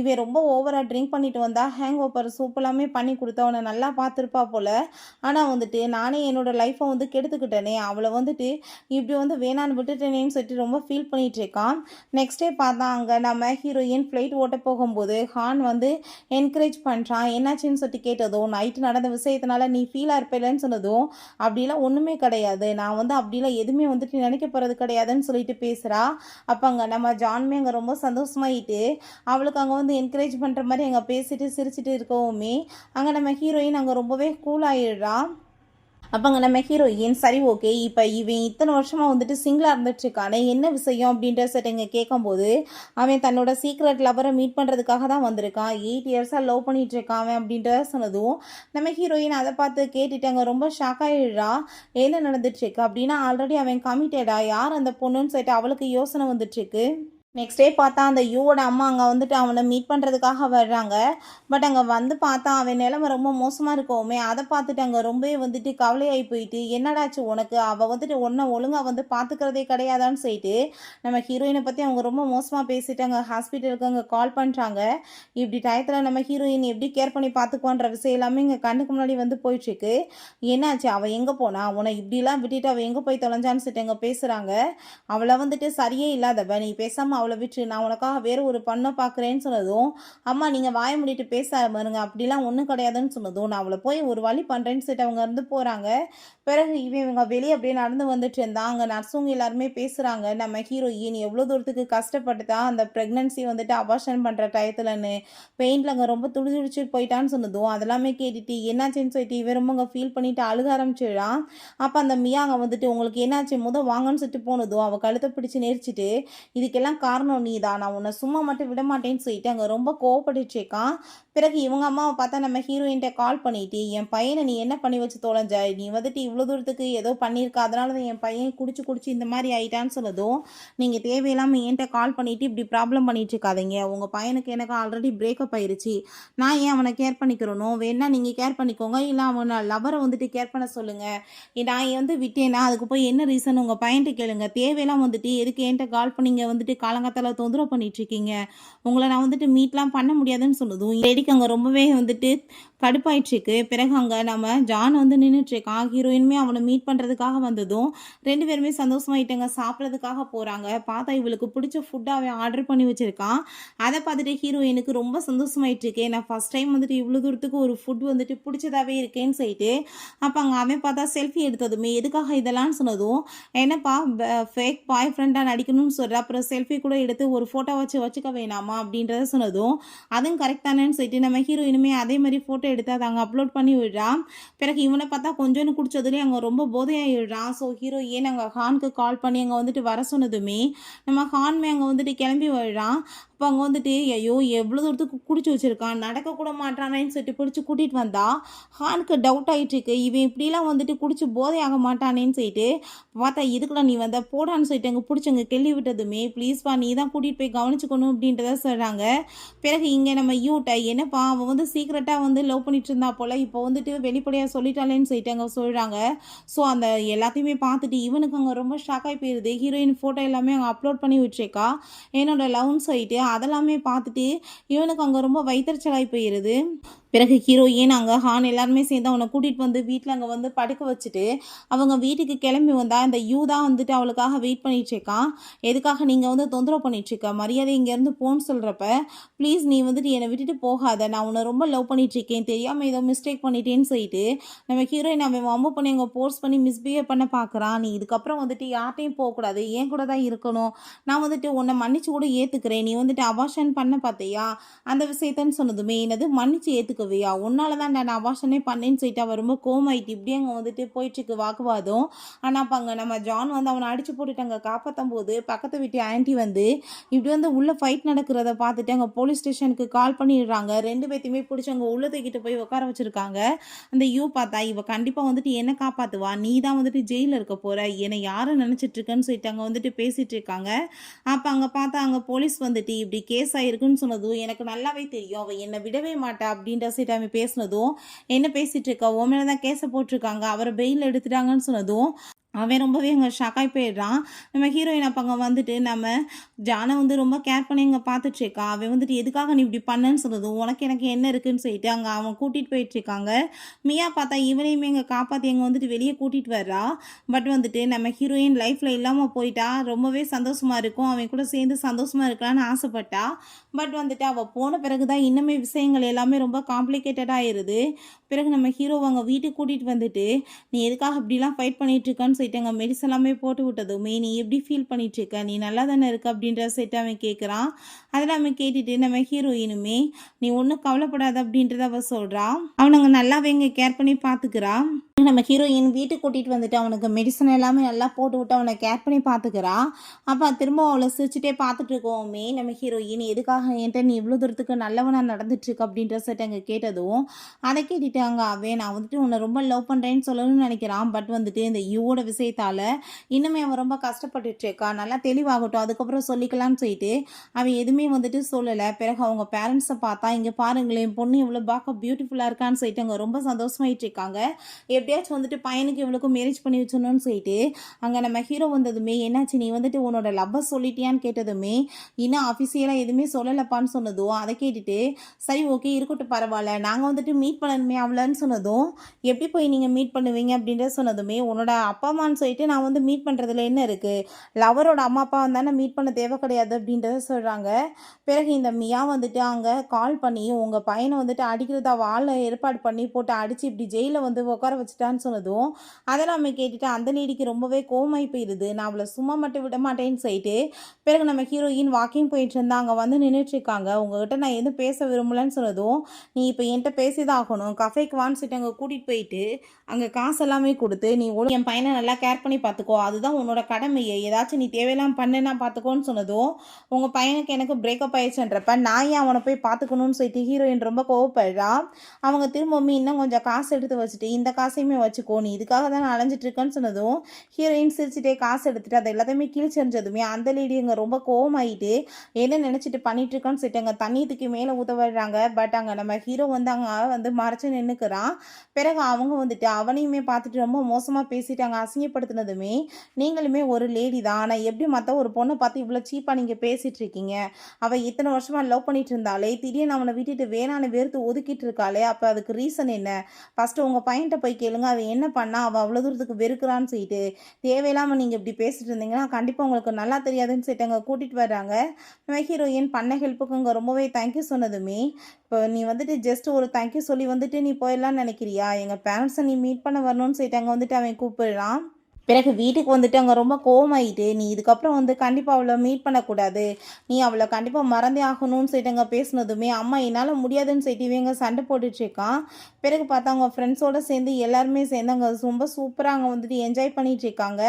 இவன் ரொம்ப ஓவராக ட்ரிங்க் பண்ணிட்டு வந்தா ஹேங் ஓவர் சூப் எல்லாமே பண்ணி கொடுத்தா அவனை நல்லா பார்த்துருப்பா போல். ஆனால் வந்துட்டு நானே என்னோட லைஃப்பை வந்து கெடுத்துக்கிட்டேனே, அவளை வந்துட்டு இப்படி வந்து வேணான்னு விட்டுட்டேனேன்னு சொல்லிட்டு ரொம்ப ஃபீல் பண்ணிட்டு இருக்கான். நெக்ஸ்ட் டே பார்த்தா அங்கே நம்ம ஹீரோயின் ஃப்ளைட் ஓட்ட போகும்போது ஹான் வந்து என்கரேஜ் பண்ணுறான். என்னாச்சுன்னு சொல்லிட்டு கேட்டதும், நைட்டு நடந்த விஷயத்தினால நீ ஃபீலாக இருப்பேலன்னு சொன்னதும், அப்படிலாம் ஒன்றுமே கிடையாது, நான் வந்து அப்படிலாம் எதுவுமே வந்துட்டு நினைக்க போகிறது கிடையாதுன்னு சொல்லிட்டு பேசுகிறா. அப்போ அங்கே நம்ம ஜான்மே அங்கே ரொம்ப சந்தோஷமாயிட்டு அவளுக்கு அங்கே வந்து என்கரேஜ் பண்ணுற மாதிரி அங்கே பேசிட்டு சிரிச்சிட்டு இருக்கவுமே அங்கே நம்ம ஹீரோயின் அங்கே ரொம்பவே கூலாகிடுறா. அப்போங்க நம்ம ஹீரோயின் சரி ஓகே, இப்போ இவன் இத்தனை வருஷமாக வந்துட்டு சிங்கிளாக இருந்துட்டுருக்கானே என்ன விஷயம் அப்படின்ற செட்டிங்க கேட்கும்போது, அவன் தன்னோட சீக்ரெட் லவரை மீட் பண்ணுறதுக்காக தான் வந்திருக்கான், 8 இயர்ஸாக லவ் பண்ணிகிட்ருக்கான் அவன் அப்படின்றத சொன்னதும் நம்ம ஹீரோயின் அதை பார்த்து கேட்டுட்டாங்க ரொம்ப ஷாக் ஆகிடுறா. என்ன நடந்துட்டுருக்கு அப்படின்னா ஆல்ரெடி அவன் கமிட்டடா, யார் அந்த பொண்ணுன்னு சொல்லிட்டு அவளுக்கு யோசனை வந்துட்டுருக்கு. நெக்ஸ்ட் டே பார்த்தா அந்த யூவோட அம்மா அங்கே வந்துட்டு அவனை மீட் பண்ணுறதுக்காக வர்றாங்க. பட் அங்கே வந்து பார்த்தா அவன் நிலைமை ரொம்ப மோசமாக இருக்கவுமே அதை பார்த்துட்டு அங்கே ரொம்பவே வந்துட்டு கவலையாகி போயிட்டு, என்னடாச்சு உனக்கு, அவள் வந்துட்டு ஒன்றை ஒழுங்காக வந்து பார்த்துக்கிறதே கிடையாதான்னு சொல்லிட்டு நம்ம ஹீரோயினை பற்றி அவங்க ரொம்ப மோசமாக பேசிட்டு அங்கே ஹாஸ்பிட்டலுக்கு அங்கே கால் பண்ணுறாங்க. இப்படி டயத்தில் நம்ம ஹீரோயின் எப்படி கேர் பண்ணி பார்த்துக்குவான்ற விஷயம் எல்லாமே இங்கே கண்ணுக்கு முன்னாடி வந்து போயிட்டுருக்கு. என்னாச்சு, அவள் எங்கே போனா, உன்னை இப்படிலாம் விட்டுட்டு அவள் எங்கே போய் தொலைஞ்சான்னு சொல்லிட்டு அங்கே பேசுகிறாங்க. அவளை வந்துட்டு சரியே இல்லாதவ, நீ பேசாமல் அவளை விட்டு நான் உனக்காக வேறு ஒரு பொண்ணை பார்க்குறேன்னு சொன்னதும், அம்மா நீங்கள் வாய மூடிட்டு பேச பாருங்க, அப்படிலாம் ஒன்றும் கிடையாதுன்னு சொன்னதும், நான் அவளை போய் ஒரு வழி பண்ணுறேன்னு சொல்லிட்டு அவங்க இருந்து போகிறாங்க. பிறகு இவங்க வெளியே அப்படியே நடந்து வந்துட்டு இருந்தாங்க. அங்கே நர்ஸுங்க எல்லாருமே பேசுகிறாங்க, நம்ம ஹீரோயின் எவ்வளோ தூரத்துக்கு கஷ்டப்பட்டுதான் அந்த ப்ரெக்னன்சி வந்துட்டு அபார்ஷன் பண்ணுற டயத்துலன்னு பெயிண்டில் அங்கே ரொம்ப துடிச்சுட்டு போயிட்டான்னு சொன்னதும் அதெல்லாமே கேட்டுட்டு என்னாச்சுன்னு சொல்லிட்டு இவன் ரொம்ப அங்கே ஃபீல் பண்ணிட்டு அழுக ஆரம்பிச்சிடான். அப்போ அந்த மியா அங்கே வந்துட்டு உங்களுக்கு என்னாச்சு வாங்கன்னு சொல்லிட்டு போனதும் அவள் கழுத்தை பிடிச்சி நெரிச்சிட்டு, இதுக்கெல்லாம் காரணம் நீ தான், நான் உன்னை சும்மா மட்டும் விட மாட்டேன்னு சொல்லிட்டு அங்கே ரொம்ப கோவப்பட்டுருக்கான். பிறகு இவங்க அம்மாவை பார்த்தா நம்ம ஹீரோயின்ட்ட கால் பண்ணிட்டு, என் பையனை நீ என்ன பண்ணி வச்சு தொலைஞ்ச, நீ வந்துட்டு இவ்வளோ தூரத்துக்கு ஏதோ பண்ணியிருக்க, அதனால தான் என் பையன் குடிச்சு இந்த மாதிரி ஆயிட்டான்னு சொன்னதும், நீங்கள் தேவையில்லாமல் என்கிட்ட கால் பண்ணிவிட்டு இப்படி ப்ராப்ளம் பண்ணிட்டு இருக்காதீங்க, உங்கள் பையனுக்கு எனக்கு ஆல்ரெடி பிரேக்கப் ஆயிடுச்சு, நான் ஏன் அவனை கேர் பண்ணிக்கிறணும், வேணா நீங்கள் கேர் பண்ணிக்கோங்க, இல்லை அவனை லவரை வந்துட்டு கேர் பண்ண சொல்லுங்கள், நான் வந்து விட்டேன்னா அதுக்கு போய் என்ன ரீசன் உங்கள் பையன்ட்டு கேளுங்க, தேவையெல்லாம் வந்துட்டு எதுக்கு என்கிட்ட கால் பண்ணிங்க வந்துட்டு காலங்காத்தால தொந்தரவு பண்ணிட்டு இருக்கீங்க, உங்களை நான் வந்துட்டு மீட்லாம் பண்ண முடியாதுன்னு சொன்னதும் லேடிக்கு அங்கே ரொம்பவே வந்துட்டு கடுப்பாயிட்டுருக்கு. பிறகு அங்கே நம்ம ஜான் வந்து நின்றுட்டுருக்கான். ஹீரோயினுமே அவனை மீட் பண்ணுறதுக்காக வந்ததும் 2 பேருமே சந்தோஷமாயிட்டாங்க, சாப்பிட்றதுக்காக போகிறாங்க. பார்த்தா இவளுக்கு பிடிச்ச ஃபுட்டை அவன் ஆர்டர் பண்ணி வச்சுருக்கான். அதை பார்த்துட்டு ஹீரோயினுக்கு ரொம்ப சந்தோஷமாயிட்டுருக்கு, நான் ஃபஸ்ட் டைம் வந்துட்டு இவ்வளோ தூரத்துக்கு ஒரு ஃபுட் வந்துட்டு பிடிச்சதாகவே இருக்கேன்னு சொல்லிட்டு. அப்போ அங்கே அவன் பார்த்தா செல்ஃபி எடுத்ததுமே எதுக்காக இதெல்லாம் சொன்னதும், என்னப்பா ஃபேக் பாய் ஃப்ரெண்டாக நடிக்கணும்னு சொல்கிற, அப்புறம் செல்ஃபி கூட எடுத்து ஒரு ஃபோட்டோ வச்சுக்க வேணாமா அப்படின்றத சொன்னதும், அதுவும் கரெக்ட் தானேன்னு சொல்லிட்டு நம்ம ஹீரோயினுமே அதே மாதிரி ஃபோட்டோ எடுத்து அதை அங்கே அப்லோட் பண்ணி விடுறான். பிறகு இவனை பார்த்தா கொஞ்சோன்னு குடிச்சதுலேயே அங்கே ரொம்ப போதையாகிடுறான். ஸோ ஹீரோயின் அங்கே ஹானுக்கு கால் பண்ணி அங்கே வந்துட்டு வர சொன்னதுமே நம்ம ஹான்மே அங்கே வந்துட்டு கிளம்பி விடுறான். அப்போ அங்கே வந்துட்டு ஐயோ எவ்வளோ தூரத்துக்கு குடிச்சு வச்சுருக்கான், நடக்கக்கூட மாட்டானேன்னு சொல்லிட்டு பிடிச்சி கூட்டிகிட்டு வந்தா ஹானுக்கு டவுட் ஆகிட்டுருக்கு, இவன் இப்படிலாம் வந்துட்டு குடிச்சு போதை ஆக மாட்டானேன்னு சொல்லிட்டு. பார்த்தா இதுக்குள்ள நீ வந்த போடான்னு சொல்லிட்டு அங்கே பிடிச்சவங்க கெள்ளி விட்டதுமே, ப்ளீஸ்ப்பா நீ தான் கூட்டிகிட்டு போய் கவனிச்சுக்கணும் அப்படின்றத சொல்கிறாங்க. பிறகு இங்கே நம்ம யூட்டை என்னப்பா அவன் வந்து சீக்கிரட்டாக வந்து லவ் பண்ணிட்டு இருந்தா போல், இப்போ வந்துட்டு வெளிப்படையாக சொல்லிட்டாலேன்னு சொல்லிட்டு அங்கே சொல்கிறாங்க. ஸோ அந்த எல்லாத்தையுமே பார்த்துட்டு இவனுக்கு அங்கே ரொம்ப ஷாக் ஆகி போயிடுது. ஹீரோயின் ஃபோட்டோ எல்லாமே அங்கே அப்லோட் பண்ணி விட்டுருக்கா என்னோட லவ்னு சொல்லிட்டு, அதெல்லாமே பார்த்துட்டு இவனுக்கு அங்கே ரொம்ப வைத்தறிச்சலாகி போயிடுது. பிறகு ஹீரோயின் அங்கே ஹான் எல்லாருமே சேர்ந்து அவனை கூட்டிகிட்டு வந்து வீட்டில் அங்கே வந்து படுக்க வச்சுட்டு அவங்க வீட்டுக்கு கிளம்பி வந்தா இந்த யூ தான் வந்துட்டு அவளுக்காக வெயிட் பண்ணிட்டு இருக்கான். எதுக்காக நீங்கள் வந்து தொந்தரவு பண்ணிட்டு இருக்க, மரியாதை இங்கேருந்து போன்னு சொல்கிறப்ப, ப்ளீஸ் நீ வந்துட்டு என்னை விட்டுட்டு போகாத, நான் உன்னை ரொம்ப லவ் பண்ணிட்டு இருக்கேன், தெரியாமல் ஏதோ மிஸ்டேக் பண்ணிட்டேன்னு சொல்லிட்டு நம்ம ஹீரோயின் அவன் வம்பு பண்ணி அவங்க ஃபோர்ஸ் பண்ணி மிஸ்பிஹேவ் பண்ண பார்க்குறான். நீ இதுக்கப்புறம் வந்துட்டு யார்ட்டையும் போகக்கூடாது, ஏன் கூட தான் இருக்கணும், நான் வந்துட்டு உன்னை மன்னிச்சு கூட ஏற்றுக்கிறேன், நீ வந்துட்டு அபார்ஷன் பண்ண பார்த்தியா அந்த விஷயத்தன்னு சொன்னதுமே, என்னது மன்னிச்சு ஏற்றுக்கவையா, உன்னால தான் நான் அபார்ஷனே பண்ணேன்னு சொல்லிட்டு அவள் ரொம்ப கோமாயிட்டு இப்படியே அங்கே வந்துட்டு போயிட்டுருக்கு வாக்குவாதம். ஆனால் அப்போ அங்கே நம்ம ஜான் வந்து அவனை அடிச்சு போட்டுட்டு அங்கே காப்பாற்றும் போது பக்கத்து வீட்டு ஆன்ட்டி வந்து இப்படி வந்து உள்ள ஃபைட் நடக்கிறத பார்த்துட்டு அங்கே போலீஸ் ஸ்டேஷனுக்கு கால் பண்ணிடுறாங்க. 2 பேத்தையுமே பிடிச்சி அங்கே உள்ள தூக்கிட்டு போய் உட்கார வச்சிருக்காங்க. அந்த யூ பார்த்தா இவ கண்டிப்பாக வந்துட்டு என்ன காப்பாற்றுவா, நீ தான் வந்துட்டு ஜெயிலில் இருக்க போற, என்னை யாரும் நினச்சிட்டு இருக்கேன்னு சொல்லிட்டு அங்கே வந்துட்டு பேசிட்டு இருக்காங்க. அப்போ அங்கே பார்த்தா அங்கே போலீஸ் வந்துட்டு இப்படி கேஸ் ஆயிருக்குன்னு சொன்னதும் எனக்கு நல்லாவே தெரியும், அவள் என்னை விடவே மாட்டா அப்படின்ற சைட் அவன் பேசினதும், என்ன பேசிட்டு இருக்கா, உன் மேலே தான் கேஸை போட்டிருக்காங்க, அவரை பெயில் எடுத்துட்டாங்கன்னு சொன்னதும் அவன் ரொம்பவே அங்கே ஷாக்காகி போயிடுறான். நம்ம ஹீரோயின் அப்போ அங்கே வந்துட்டு நம்ம ஜானை வந்து ரொம்ப கேர் பண்ணி இங்கே பார்த்துட்ருக்கா. அவன் வந்துட்டு எதுக்காக நீ இப்படி பண்ணன்னு சொன்னதும், உனக்கு எனக்கு என்ன இருக்குன்னு சொல்லிட்டு அங்கே அவன் கூட்டிகிட்டு போயிட்டுருக்காங்க. மியா பார்த்தா இவனையுமே இங்கே காப்பாற்றி அங்கே வந்துட்டு வெளியே கூட்டிகிட்டு வர்றா. பட் வந்துட்டு நம்ம ஹீரோயின் லைஃப்பில் இல்லாமல் போயிட்டா, ரொம்பவே சந்தோஷமாக இருக்கும், அவன் கூட சேர்ந்து சந்தோஷமாக இருக்கலான்னு ஆசைப்பட்டா. பட் வந்துட்டு அவள் போன பிறகு தான் இன்னுமே விஷயங்கள் எல்லாமே ரொம்ப காம்ப்ளிகேட்டடாக ஆயிடுது. பிறகு நம்ம ஹீரோ அவங்க வீட்டுக்கு கூட்டிகிட்டு வந்துட்டு, நீ எதுக்காக இப்படிலாம் ஃபைட் பண்ணிகிட்ருக்கான்னு சொல்லிட்டு அங்கே மெடிசன் எல்லாமே போட்டு விட்டதுமே, நீ எப்படி ஃபீல் பண்ணிகிட்ருக்க, நீ நல்லா தானே இருக்க அப்படின்ற சொல்லிட்டு அவன் கேட்குறான். அதெல்லாம் அவன் கேட்டுட்டு நம்ம ஹீரோயினுமே நீ ஒன்றும் கவலைப்படாத அப்படின்றத அவள் சொல்கிறா. அவனுங்க நல்லாவே இங்கே கேர் பண்ணி பார்த்துக்கிறா. நம்ம ஹீரோயின் வீட்டுக்கு கூட்டிகிட்டு வந்துட்டு அவனுக்கு மெடிசன் எல்லாமே நல்லா போட்டு விட்டு அவனை கேர் பண்ணி பார்த்துக்கிறா. அப்போ திரும்ப அவளை சிரிச்சுட்டே பார்த்துட்டு இருக்கோமே நம்ம ஹீரோயின், எதுக்காக என்கிட்ட நீ இவ்வளோ தூரத்துக்கு நல்லவனாக நடந்துட்டுருக்கு அப்படின்ற சொல்லிட்டு அங்கே கேட்டதும், அதை கேட்டுட்டு அங்கே அவன் நான் வந்துட்டு உன்னை ரொம்ப லவ் பண்ணுறேன்னு சொல்லணும்னு நினைக்கிறான். பட் வந்துட்டு இந்த யூவோட விஷயத்தால் இன்னுமே அவன் ரொம்ப கஷ்டப்பட்டுட்ருக்கா, நல்லா தெளிவாகட்டும் அதுக்கப்புறம் சொல்லிக்கலான்னு சொல்லிட்டு அவன் எதுவுமே வந்துட்டு சொல்லலை. பிறகு அவங்க பேரண்ட்ஸை பார்த்தா, இங்கே பாருங்களேன் பொண்ணு இவ்வளோ பார்க்க பியூட்டிஃபுல்லாக இருக்கான்னு சொல்லிட்டு அவங்க ரொம்ப சந்தோஷமாயிட்டு இருக்காங்க. எப்படியாச்சும் வந்துட்டு பையனுக்கு இவளுக்கும் மேரேஜ் பண்ணி வச்சணும்னு சொல்லிட்டு அங்கே நம்ம ஹீரோ வந்ததுமே, என்னாச்சு நீ வந்துட்டு உன்னோட லவ்வை சொல்லிட்டியான்னு கேட்டதுமே, இன்னும் அஃபிஷியலாக எதுவுமே சொல்லலப்பான்னு சொன்னதும், அதை கேட்டுட்டு சரி ஓகே இருக்கட்டும் பரவாயில்ல, நாங்கள் வந்துட்டு மீட் பண்ணணுமே அவ்வளோன்னு சொன்னதும், எப்படி போய் நீங்கள் மீட் பண்ணுவீங்க அப்படின்ற சொன்னதுமே, உன்னோட அப்பா அம்மான்னு சொல்லிட்டு நான் வந்து மீட் பண்ணுறதுல என்ன இருக்குது, லவரோட அம்மா அப்பா வந்தானே மீட் பண்ண தேவை கிடையாது அப்படின்றத சொல்கிறாங்க. பிறகு இந்த மியா வந்துட்டு அங்கே கால் பண்ணி உங்கள் பையனை வந்துட்டு அடிக்கிறதா வாழை ஏற்பாடு பண்ணி போட்டு அடித்து இப்படி ஜெயிலில் வந்து உட்கார வச்சுட்டான்னு சொன்னதும், அதெல்லாம் நம்ம கேட்டுட்டு அந்த லேடிக்கு ரொம்பவே கோமாய் போயிடுது. நான் அவளை சும்மா மட்டும் விட மாட்டேன்னு சொல்லிட்டு பிறகு நம்ம ஹீரோயின் வாக்கிங் போயிட்டு இருந்தா அங்கே வந்து நின்றுட்டுருக்காங்க. உங்ககிட்ட நான் எதுவும் பேச விரும்பலன்னு சொன்னதும், நீ இப்போ என்கிட்ட பேசிதான் ஆகணும், கஃபேக்கு வான்னு சொல்லிட்டு அங்கே கூட்டிகிட்டு போயிட்டு அங்கே காசு எல்லாமே கொடுத்து நீ என் பையனை நல்லா கேர் பண்ணி பார்த்துக்கோ, அதுதான் உன்னோட கடமையை, ஏதாச்சும் நீ தேவையெல்லாம் பண்ணேன்னா பார்த்துக்கோன்னு சொன்னதும், உங்கள் பையனுக்கு எனக்கு பிரேக்கப் ஆயிடுச்சுன்றப்ப நான் ஏன் அவனை போய் பார்த்துக்கணும்னு சொல்லிட்டு ஹீரோயின் ரொம்ப கோவப்படுறா. அவங்க திரும்பவுமே இன்னும் கொஞ்சம் காசு எடுத்து வச்சுட்டு இந்த காசையுமே வச்சுக்கோ, நீ இதுக்காக தான் நான் அலைஞ்சிட்டு இருக்கேன்னு சொன்னதும், ஹீரோயின் சிரிச்சுட்டே காசு எடுத்துட்டு அதை எல்லாத்தையுமே கிழிச்செறிஞ்சதுமே அந்த லேடி அங்கே ரொம்ப கோவமாயிட்டு என்ன நினச்சிட்டு பண்ணிட்டு இருக்கான்னு சொல்லிட்டு அங்கே தண்ணியத்துக்கு மேலே உதவுறாங்க. பட் அங்கே நம்ம ஹீரோ வந்து அங்கே வந்து மறைச்சு நின்றுக்கிறான். பிறகு அவங்க வந்துட்டு அவனையுமே பார்த்துட்டு ரொம்ப மோசமாக பேசிட்டு அங்கே அசிங்கப்படுத்தினதுமே, நீங்களுமே ஒரு லேடி தான், ஆனால் எப்படி மற்ற ஒரு பொண்ணை பார்த்து இவ்வளோ சீப்பாக நீங்கள் பேசிகிட்டு இருக்கீங்க, அவள் இத்தனை வருஷமாக லவ் பண்ணிட்டு இருந்தாலே திடீர்னு அவனை விட்டுட்டு வேணான்னு வெறுத்து ஒதுக்கிட்டு இருக்காளே, அப்போ அதுக்கு ரீசன் என்ன, ஃபஸ்ட்டு உங்கள் பையன்கிட்ட போய் கேளுங்க அவன் என்ன பண்ணா அவள் அவ்வளோ தூரத்துக்கு வெறுக்கிறான்னு சொல்லிட்டு, தேவையில்லாமல் நீங்கள் இப்படி பேசிட்டு இருந்தீங்கன்னா கண்டிப்பாக உங்களுக்கு நல்லா தெரியாதுன்னு சொல்லிட்டு அங்கே கூட்டிகிட்டு வர்றாங்க. நம்ம ஹீரோயின் பண்ண ஹெல்ப்புக்கு அங்கே ரொம்பவே தேங்க்யூ சொன்னதுமே, இப்போ நீ வந்துட்டு ஜஸ்ட் ஒரு தேங்க்யூ சொல்லி வந்துட்டு நீ போயிடலான்னு நினைக்கிறியா, எங்கள் பேரண்ட்ஸை நீ மீட் பண்ண வரணும்னு சொல்லிட்டு அங்கே வந்துட்டு அவன் கூப்பிடுறான். பிறகு வீட்டுக்கு வந்துட்டு அங்கே ரொம்ப கோவமாயிட்டு, நீ இதுக்கப்புறம் வந்து கண்டிப்பாக அவளை மீட் பண்ணக்கூடாது, நீ அவளை கண்டிப்பாக மறந்தே ஆகணும்னு சொல்லிட்டு அங்கே பேசினதுமே, அம்மா என்னால் முடியாதுன்னு சொல்லிட்டு இவங்க சண்டை போட்டுட்ருக்கான். பிறகு பார்த்தா அவங்க ஃப்ரெண்ட்ஸோடு சேர்ந்து எல்லாருமே சேர்ந்து அங்கே ரொம்ப சூப்பராக அங்கே வந்துட்டு என்ஜாய் பண்ணிகிட்ருக்காங்க.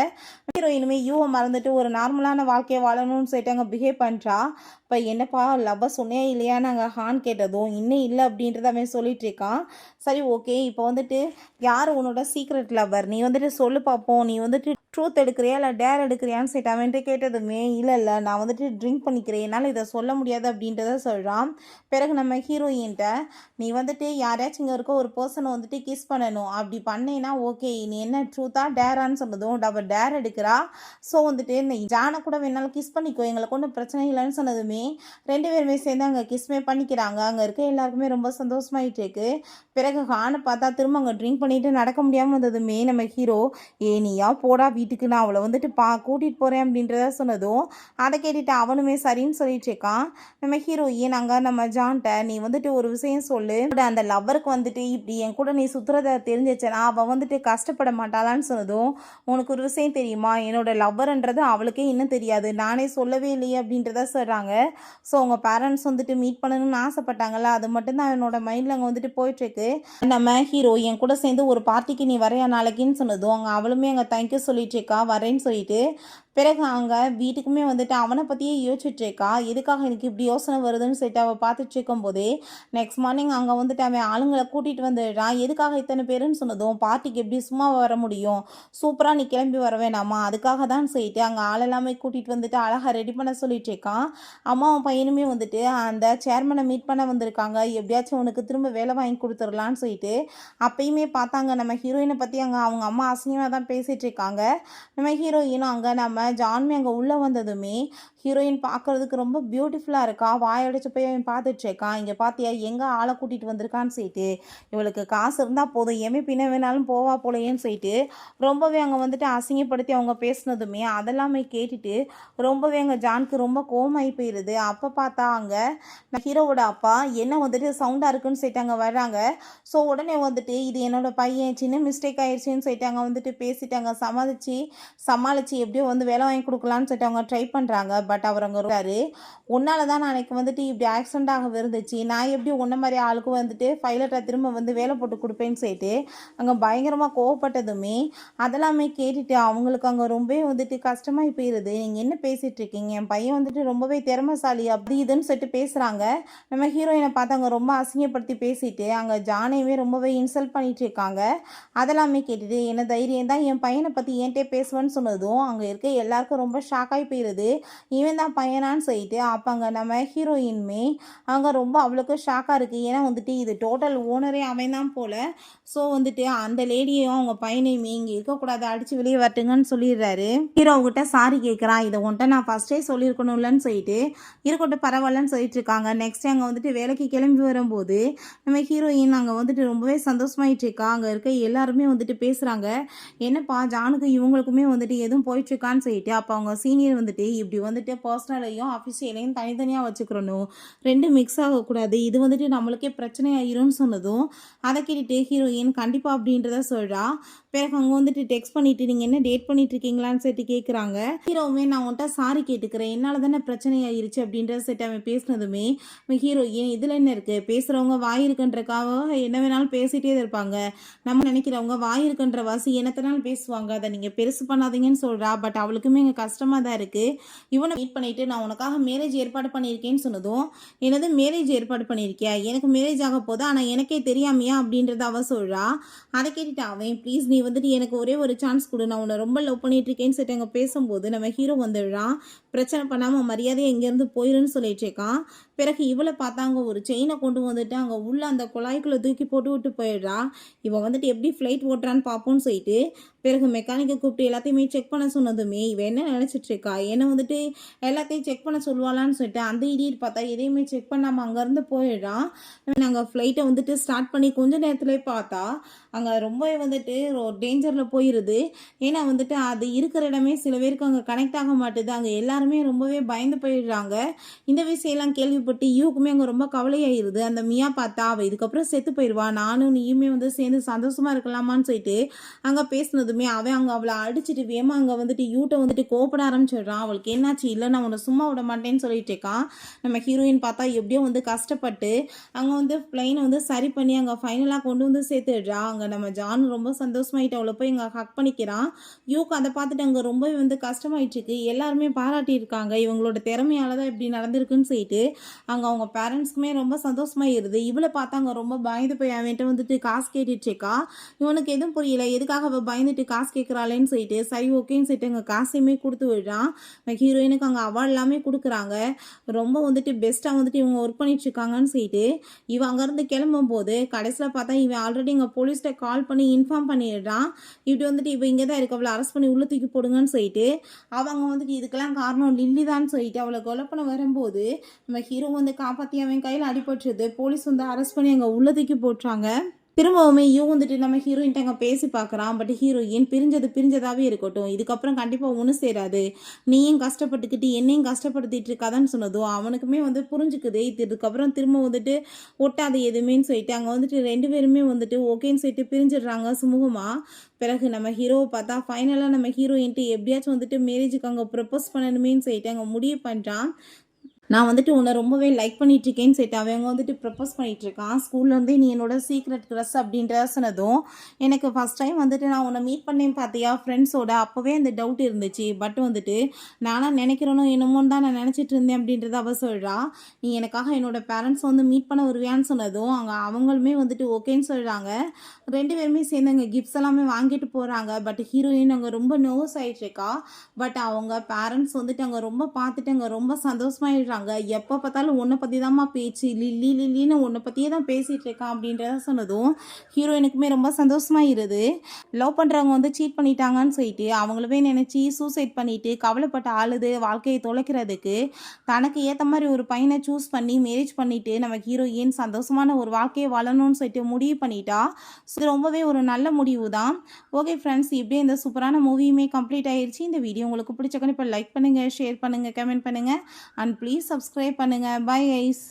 ஹீரோயினுமே யூவை மறந்துட்டு ஒரு நார்மலான வாழ்க்கையை வாழணும்னு சொல்லிட்டு அங்கே பிஹேவ் பண்ணுறா. இப்போ என்னப்பா லவ்வை சொன்னே இல்லையா நாங்கள் ஹான் கேட்டதும், இன்னும் இல்லை அப்படின்றத அவன் சொல்லிகிட்ருக்கான். சரி ஓகே இப்போ வந்துட்டு யார் உன்னோட சீக்ரெட் லவ்வர், நீ வந்துட்டு சொல்லு பார்ப்போம், நீ வந்துட்டு ட்ரூத் எடுக்கிறியா இல்லை டேர் எடுக்கிறியான்னு சொல்லிட்டு அவன்கிட்ட கேட்டதுமே இல்லை நான் வந்துட்டு ட்ரிங்க் பண்ணிக்கிறேன் என்னால் இதை சொல்ல முடியாது அப்படின்றத சொல்கிறான். பிறகு நம்ம ஹீரோயின்ட்ட நீ வந்துட்டு யாரையாச்சும் இங்கே இருக்க ஒரு பர்சனை வந்துட்டு கிஸ் பண்ணணும், அப்படி பண்ணேன்னா ஓகே, நீ என்ன ட்ரூத்தா டேரான்னு சொன்னதும் அவள் டேர் எடுக்கிறா. ஸோ வந்துட்டு நீ ஜானை கூட வேணாலும் கிஸ் பண்ணிக்கோ, எங்களுக்கு ஒன்றும் பிரச்சனை இல்லைன்னு சொன்னதுமே 2 பேருமே சேர்ந்து அங்கே கிஸ்மே பண்ணிக்கிறாங்க. அங்கே இருக்க எல்லாருக்குமே ரொம்ப சந்தோஷமாயிட்டு இருக்கு. பிறகு ஹானை பார்த்தா திரும்ப அங்கே ட்ரிங்க் பண்ணிட்டு நடக்க முடியாமல் வந்ததுமே நம்ம ஹீரோ நீயா போடா வீட்டுக்கு, நான் அவளை வந்துட்டு கூட்டிகிட்டு போகிறேன் அப்படின்றத சொன்னதும் அதை கேட்டுட்டு அவனுமே சரின்னு சொல்லிட்டு இருக்கான். நம்ம ஹீரோயின் அங்கே நம்ம ஜான்கிட்ட நீ வந்துட்டு ஒரு விஷயம் சொல்லு, அந்த லவ்வருக்கு வந்துட்டு இப்படி என் கூட நீ சுற்றுறத தெரிஞ்சிச்சனா அவள் வந்துட்டு கஷ்டப்பட மாட்டாளான்னு சொன்னதும் உனக்கு ஒரு விஷயம் தெரியுமா, என்னோட லவ்வர்ன்றது அவளுக்கே இன்னும் தெரியாது, நானே சொல்லவே இல்லையே அப்படின்றத சொல்கிறாங்க. ஸோ உங்கள் பேரண்ட்ஸ் வந்துட்டு மீட் பண்ணணும்னு ஆசைப்பட்டாங்கல்ல, அது மட்டும்தான் என்னோட மைண்டில் அங்கே வந்துட்டு போயிட்டுருக்கு. நம்ம ஹீரோ என் கூட சேர்ந்து ஒரு பார்ட்டிக்கு நீ வரையா நாளைக்குன்னு சொன்னதும் அங்கே அவளுமே அங்கே தேங்க்யூ சொல்லிட்டு இருக்கா வரேன்னு சொல்லிட்டு. பிறகு அங்கே வீட்டுக்குமே வந்துட்டு அவனை பற்றியே யோசிச்சுட்டு இருக்கா, எதுக்காக எனக்கு இப்படி யோசனை வருதுன்னு சொல்லிட்டு அவள் பார்த்துட்டு இருக்கும் போதே நெக்ஸ்ட் மார்னிங் அங்கே வந்துட்டு அவன் ஆளுங்களை கூட்டிகிட்டு வந்துடுறான். எதுக்காக இத்தனை பேருன்னு சொன்னதும் பார்ட்டிக்கு எப்படி சும்மா வர முடியும், சூப்பராக நீ கிளம்பி வர வேணாமா, அதுக்காக தான் சொல்லிட்டு அங்கே ஆளெல்லாமே கூட்டிகிட்டு வந்துட்டு அழகாக ரெடி பண்ண சொல்லிட்டு இருக்கான். அம்மாவும் பையனுமே வந்துட்டு அந்த சேர்மனை மீட் பண்ண வந்திருக்காங்க, எப்படியாச்சும் உனக்கு திரும்ப வேலை வாங்கி கொடுத்துடலான்னு சொல்லிட்டு அப்பயுமே பார்த்தாங்க நம்ம ஹீரோயினை பற்றி அங்கே அவங்க அம்மா அசிங்கமாக தான் பேசிகிட்டு இருக்காங்க. நம்ம ஹீரோயினும் அங்கே நம்ம ஜான்வி அங்கே உள்ளே வந்ததுமே ஹீரோயின் பார்க்குறதுக்கு ரொம்ப பியூட்டிஃபுல்லாக இருக்கா, வாயடிச்சு போய் அவன் பார்த்துட்டு இருக்கான். இங்கே பார்த்தியா எங்கே ஆளை கூட்டிகிட்டு வந்திருக்கான்னு சொல்லிட்டு, இவளுக்கு காசு இருந்தால் போதும் எமே பின்ன வேணாலும் போவா போலையேன்னு சொல்லிட்டு ரொம்பவே அங்கே வந்துட்டு அசிங்கப்படுத்தி அவங்க பேசினதுமே அதெல்லாமே கேட்டுட்டு ரொம்பவே அங்கே ஜானுக்கு ரொம்ப கோமாகி போயிடுது. அப்போ பார்த்தா அங்கே ஹீரோவோட அப்பா என்ன வந்துட்டு சவுண்டாக இருக்குன்னு சொல்லிட்டு அங்கே வர்றாங்க. ஸோ உடனே வந்துட்டு இது என்னோட பையன் சின்ன மிஸ்டேக் ஆயிடுச்சுன்னு சொல்லிட்டு அங்கே வந்துட்டு பேசிட்டு அங்கே சமாளித்து எப்படியோ வந்து வேலை வாங்கி கொடுக்கலான்னு சொல்லிட்டு அவங்க ட்ரை பண்ணுறாங்க. பட் அவர் அங்கே இருக்காரு, உன்னால தான் நாளைக்கு வந்துட்டு இப்படி ஆக்சிடென்ட் ஆக இருந்துச்சு, நான் எப்படி உன்ன மாதிரி ஆளுக்கு வந்துட்டு பைலட்டை திரும்ப வந்து வேலை போட்டு கொடுப்பேன்னு சொல்லிட்டு அங்கே பயங்கரமாக கோவப்பட்டதுமே அதெல்லாமே கேட்டுட்டு அவங்களுக்கு அங்கே ரொம்பவே வந்துட்டு கஷ்டமாகி போயிடுது. நீங்கள் என்ன பேசிகிட்டு இருக்கீங்க, என் பையன் வந்துட்டு ரொம்பவே திறமைசாலி அப்படி இதுன்னு சொல்லிட்டு பேசுகிறாங்க. நம்ம ஹீரோயினை பார்த்து அங்கே ரொம்ப அசிங்கப்படுத்தி பேசிட்டு அங்கே ஜானையுமே ரொம்பவே இன்சல்ட் பண்ணிட்டு இருக்காங்க. அதெல்லாமே கேட்டுட்டு என்ன தைரியம் தான் என் பையனை பற்றி ஏன்ட்டே பேசுவேன்னு சொன்னதும் அங்கே இருக்க எல்லாருக்கும் ரொம்ப ஷாக்காகி போயிடுது. இவன் தான் பையனான்னு சொல்லிட்டு அப்போ அங்கே நம்ம ஹீரோயின்மே அங்கே ரொம்ப அவளுக்கு ஷாக்காக இருக்குது. ஏன்னா வந்துட்டு இது டோட்டல் ஓனரே அவன் தான் போல். ஸோ வந்துட்டு அந்த லேடியையும் அவங்க பையனையுமே இங்கே இருக்கக்கூடாது, அடித்து வெளியே வரட்டுங்கன்னு சொல்லிடுறாரு. ஹீரோவுக்கிட்ட சாரி கேட்குறான், இதை உன்ட்ட நான் ஃபஸ்ட்டே சொல்லியிருக்கணும்லன்னு சொல்லிட்டு இருக்கட்டும் பரவாயில்லன்னு சொல்லிட்டு இருக்காங்க. நெக்ஸ்ட் அங்கே வந்துட்டு வேலைக்கு கிளம்பி வரும்போது நம்ம ஹீரோயின் அங்கே வந்துட்டு ரொம்பவே சந்தோஷமாயிட்டு இருக்கா. அங்கே இருக்க எல்லாருமே வந்துட்டு பேசுகிறாங்க, என்னப்பா ஜானுக்கு இவங்களுக்குமே வந்துட்டு எதுவும் போயிட்டுருக்கான்னு சொல்லிட்டு. அப்போ அவங்க சீனியர் வந்துட்டு இப்படி வந்துட்டு பர்சனலையும் அஃபிஷியலையும் தனித்தனியாக வச்சுக்கிறணும், ரெண்டும் மிக்ஸ் ஆகக்கூடாது, இது வந்துட்டு நம்மளுக்கே பிரச்சனை ஆயிரும்னு சொன்னதும் அதை கேட்டுட்டு ஹீரோயின் கண்டிப்பாக அப்படின்றத சொல்கிறா. பிறகு அங்கே வந்துட்டு டெக்ஸ்ட் பண்ணிவிட்டு நீங்கள் என்ன டேட் பண்ணிட்டு இருக்கீங்களான்னு சொல்லிட்டு கேட்குறாங்க. ஹீரோவுமே நான் உன்ட்ட சாரி கேட்டுக்கிறேன், என்னால் தானே பிரச்சனை ஆயிருச்சு அப்படின்றத சொல்லிட்டு அவன் பேசினதுமே ஹீரோயின் இதில் என்ன இருக்குது, பேசுகிறவங்க வாய் இருக்குன்றக்காக என்ன வேணாலும் பேசிகிட்டே இருப்பாங்க, நம்ம நினைக்கிறவங்க வாய் இருக்குன்ற வாசி என்னத்தனாலும் பேசுவாங்க, அதை நீங்கள் பெருசு பண்ணாதீங்கன்னு சொல்கிறா. பட் அவளுக்குமே இங்கே கஷ்டமாக தான் இருக்குது. இவனை மீட் பண்ணிவிட்டு நான் உனக்காக மேரேஜ் ஏற்பாடு பண்ணியிருக்கேன்னு சொன்னதும் என்னது மேரேஜ் ஏற்பாடு பண்ணியிருக்கியா, எனக்கு மேரேஜ் ஆக போதா ஆனால் எனக்கே தெரியாமையா அப்படின்றத அவ சொல்கிறா. அதை கேட்டுட்டு அவன் ப்ளீஸ் நீ வந்துட்டு எனக்கு ஒரே ஒரு சான்ஸ் கொடு, நான் உன்னை ரொம்ப லவ் பண்ணிட்டு இருக்கேன்னு சொல்லிட்டு அங்கே பேசும்போது நம்ம ஹீரோ வந்துடுறான். பிரச்சனை பண்ணாமல் மரியாதையை எங்கேருந்து போயிருன்னு சொல்லிட்டு இருக்கான். பிறகு இவளை பார்த்தாங்க ஒரு செயினை கொண்டு வந்துட்டு அங்கே உள்ள அந்த குழாய்க்குள்ளே தூக்கி போட்டு விட்டு போயிடுறா. இவன் வந்துட்டு எப்படி ஃப்ளைட் ஓட்டுறான்னு பார்ப்போன்னு சொல்லிட்டு பிறகு மெக்கானிக்கை கூப்பிட்டு எல்லாத்தையுமே செக் பண்ண சொன்னதுமே இவன் என்ன நினச்சிட்டு இருக்கா, என்னை வந்துட்டு எல்லாத்தையும் செக் பண்ண சொல்லுவாளான்னு சொல்லிட்டு அந்த இடியட் பார்த்தா எதையுமே செக் பண்ணாமல் அங்கேருந்து போயிடுறான். நாங்கள் ஃப்ளைட்டை வந்துட்டு ஸ்டார்ட் பண்ணி கொஞ்ச நேரத்துலேயே பார்த்தா அங்கே ரொம்பவே வந்துட்டு டேஞ்சரில் போயிடுது. ஏன்னா வந்துட்டு அது இருக்கிற இடமே சில பேருக்கு அங்கே கனெக்ட் ஆக மாட்டுது. அங்கே எல்லாருமே ரொம்பவே பயந்து போயிடுறாங்க. இந்த விஷயம்லாம் கேள்விப்பட்டு யூக்குமே அங்கே ரொம்ப கவலையாயிருது. அந்த மியா பார்த்தா அவள் இதுக்கப்புறம் செத்து போயிடுவா, நானும் நீயுமே வந்து சேர்ந்து சந்தோஷமாக இருக்கலாமான்னு சொல்லிட்டு அங்கே பேசினதுமே அவன் அங்கே அவளை அடிச்சுட்டு வேமா அங்கே வந்துட்டு யூட்டை வந்துட்டு கோப்பட ஆரம்பிச்சிடுறான். அவளுக்கு என்னாச்சு, இல்லை நான் உன்னை சும்மா விட மாட்டேன்னு சொல்லிட்டு இருக்கான். நம்ம ஹீரோயின் பார்த்தா எப்படியோ வந்து கஷ்டப்பட்டு அங்கே வந்து பிளைனை வந்து சரி பண்ணி அங்கே ஃபைனலாக கொண்டு வந்து சேர்த்துடுறா. அங்கே நம்ம ஜான் ரொம்ப சந்தோஷமாயிட்டு அவளை போய் இங்கே ஹக் பண்ணிக்கிறான். யூக்கு அதை பார்த்துட்டு அங்கே ரொம்பவே வந்து கஷ்டமாயிட்டுருக்கு. எல்லாருமே பாராட்டியிருக்காங்க, இவங்களோட திறமையால தான் இப்படி நடந்திருக்குன்னு சொல்லிட்டு அங்கே அவங்க பேரண்ட்ஸ்க்குமே ரொம்ப சந்தோஷமாயிருது. இவளை பார்த்தா அங்கே ரொம்ப பயந்து போய் அவன்கிட்ட வந்துட்டு காசு கேட்டுட்ருக்கா. இவனுக்கு எதுவும் புரியல, எதுக்காக அவள் பயந்துட்டு வந்துட்டு காசு கேட்குறாளேன்னு சொல்லிட்டு சரி ஓகேன்னு சொல்லிட்டு அங்கே காசையுமே கொடுத்து விடுறான். ஹீரோயினுக்கு அங்கே அவார்ட் எல்லாமே கொடுக்குறாங்க. ரொம்ப வந்துட்டு பெஸ்ட்டாக வந்துட்டு இவங்க ஒர்க் பண்ணிட்டு இருக்காங்கன்னு சொல்லிட்டு இவன் அங்கேருந்து கிளம்பும்போது கடைசியில் பார்த்தா இவன் ஆல்ரெடி இங்கே போலீஸ்கிட்ட கால் பண்ணி இன்ஃபார்ம் பண்ணிடுறான். இப்படி வந்துட்டு இவன் இங்கே தான் இருக்க, அவளை அரெஸ்ட் பண்ணி உள்ள தூக்கி போடுங்கன்னு சொல்லிட்டு அவங்க வந்துட்டு இதுக்கெல்லாம் காரணம் லில்லி தான் சொல்லிட்டு அவளை கொலை பண்ண வரும்போது நம்ம ஹீரோ வந்து காப்பாற்றி அவன் கையில் அடிபட்டுருது. போலீஸ் வந்து அரெஸ்ட் பண்ணி அங்கே உள்ள தூக்கி போட்டுறாங்க. திரும்பவுமே வந்துட்டு நம்ம ஹீரோயின்ட்ட அங்கே பேசி பார்க்குறான். பட் ஹீரோயின் பிரிஞ்சதாகவே இருக்கட்டும், இதுக்கப்புறம் கண்டிப்பாக ஒன்றும் சேராது, நீயும் கஷ்டப்பட்டுக்கிட்டு என்னையும் கஷ்டப்படுத்திட்டு இருக்காதான்னு சொன்னதும் அவனுக்குமே வந்து புரிஞ்சுக்குது. இதுக்கப்புறம் திரும்ப வந்துட்டு ஒட்டாது எதுவுமேன்னு சொல்லிட்டு அங்கே வந்துட்டு 2 பேருமே வந்துட்டு ஓகேன்னு சொல்லிட்டு பிரிஞ்சிடுறாங்க சுமூகமாக. பிறகு நம்ம ஹீரோவை பார்த்தா ஃபைனலாக நம்ம ஹீரோயின்ட்டு எப்படியாச்சும் வந்துட்டு மேரேஜுக்கு அங்கே ப்ரப்போஸ் பண்ணணுமேன்னு சொல்லிட்டு அங்கே முடிவு பண்ணுறான். நான் வந்துட்டு உன்னை ரொம்பவே லைக் பண்ணிகிட்ருக்கேன்னு சொல்லிட்டு அவங்க வந்துட்டு ப்ரப்போஸ் பண்ணிகிட்ருக்கான். ஸ்கூல்லேருந்தே நீ என்னோட சீக்ரெட் க்ரஷ் அப்படின்ற சொன்னதும் எனக்கு ஃபஸ்ட் டைம் வந்துட்டு நான் உன்னை மீட் பண்ணேன் பார்த்தியா ஃப்ரெண்ட்ஸோட, அப்போவே அந்த டவுட் இருந்துச்சு. பட் வந்துட்டு நானாக நினைக்கிறேனோ என்னமோன்னு தான் நான் நினச்சிட்டு இருந்தேன் அப்படின்றத அவள் சொல்கிறா. நீ எனக்காக என்னோடய பேரண்ட்ஸ் வந்து மீட் பண்ண வருவியான்னு சொன்னதும் அங்கே அவங்களுமே வந்துட்டு ஓகேன்னு சொல்கிறாங்க. 2 பேருமே சேர்ந்து அங்கே கிஃப்ட்ஸ் எல்லாமே வாங்கிட்டு போகிறாங்க. பட் ஹீரோயின் அங்கே ரொம்ப நர்வஸ் ஆகிட்டுருக்கா. பட் அவங்க பேரண்ட்ஸ் வந்துட்டு அங்கே ரொம்ப பார்த்துட்டு அங்கே ரொம்ப சந்தோஷமாயிடுறாங்க. எப்போ பார்த்தாலும் உன்னை பற்றி தான்மா பேச்சு, லில்லின்னு உன்னை பற்றியே தான் பேசிகிட்டு இருக்கான் அப்படின்றத சொன்னதும் ஹீரோயினுக்குமே ரொம்ப சந்தோஷமாயிருது. லவ் பண்ணுறவங்க வந்து சீட் பண்ணிட்டாங்கன்னு சொல்லிட்டு அவங்களுமே நினச்சி சூசைட் பண்ணிட்டு கவலைப்பட்ட ஆளுது வாழ்க்கையை தொலைக்கிறதுக்கு தனக்கு ஏற்ற மாதிரி ஒரு பையனை சூஸ் பண்ணி மேரேஜ் பண்ணிட்டு நம்ம ஹீரோயின் சந்தோஷமான ஒரு வாழ்க்கையை வாழணும்னு சொல்லிட்டு முடிவு பண்ணிட்டா. இது ரொம்பவே ஒரு நல்ல முடிவு தான். ஓகே ஃப்ரெண்ட்ஸ், இப்படியே இந்த சூப்பரான மூவியுமே கம்ப்ளீட் ஆயிடுச்சு. இந்த வீடியோ உங்களுக்கு பிடிச்சக்கன்னு இப்போ லைக் பண்ணுங்கள், ஷேர் பண்ணுங்கள், கமெண்ட் பண்ணுங்கள் அண்ட் ப்ளீஸ் சப்ஸ்கிரைப் பண்ணுங்கள். Bye guys.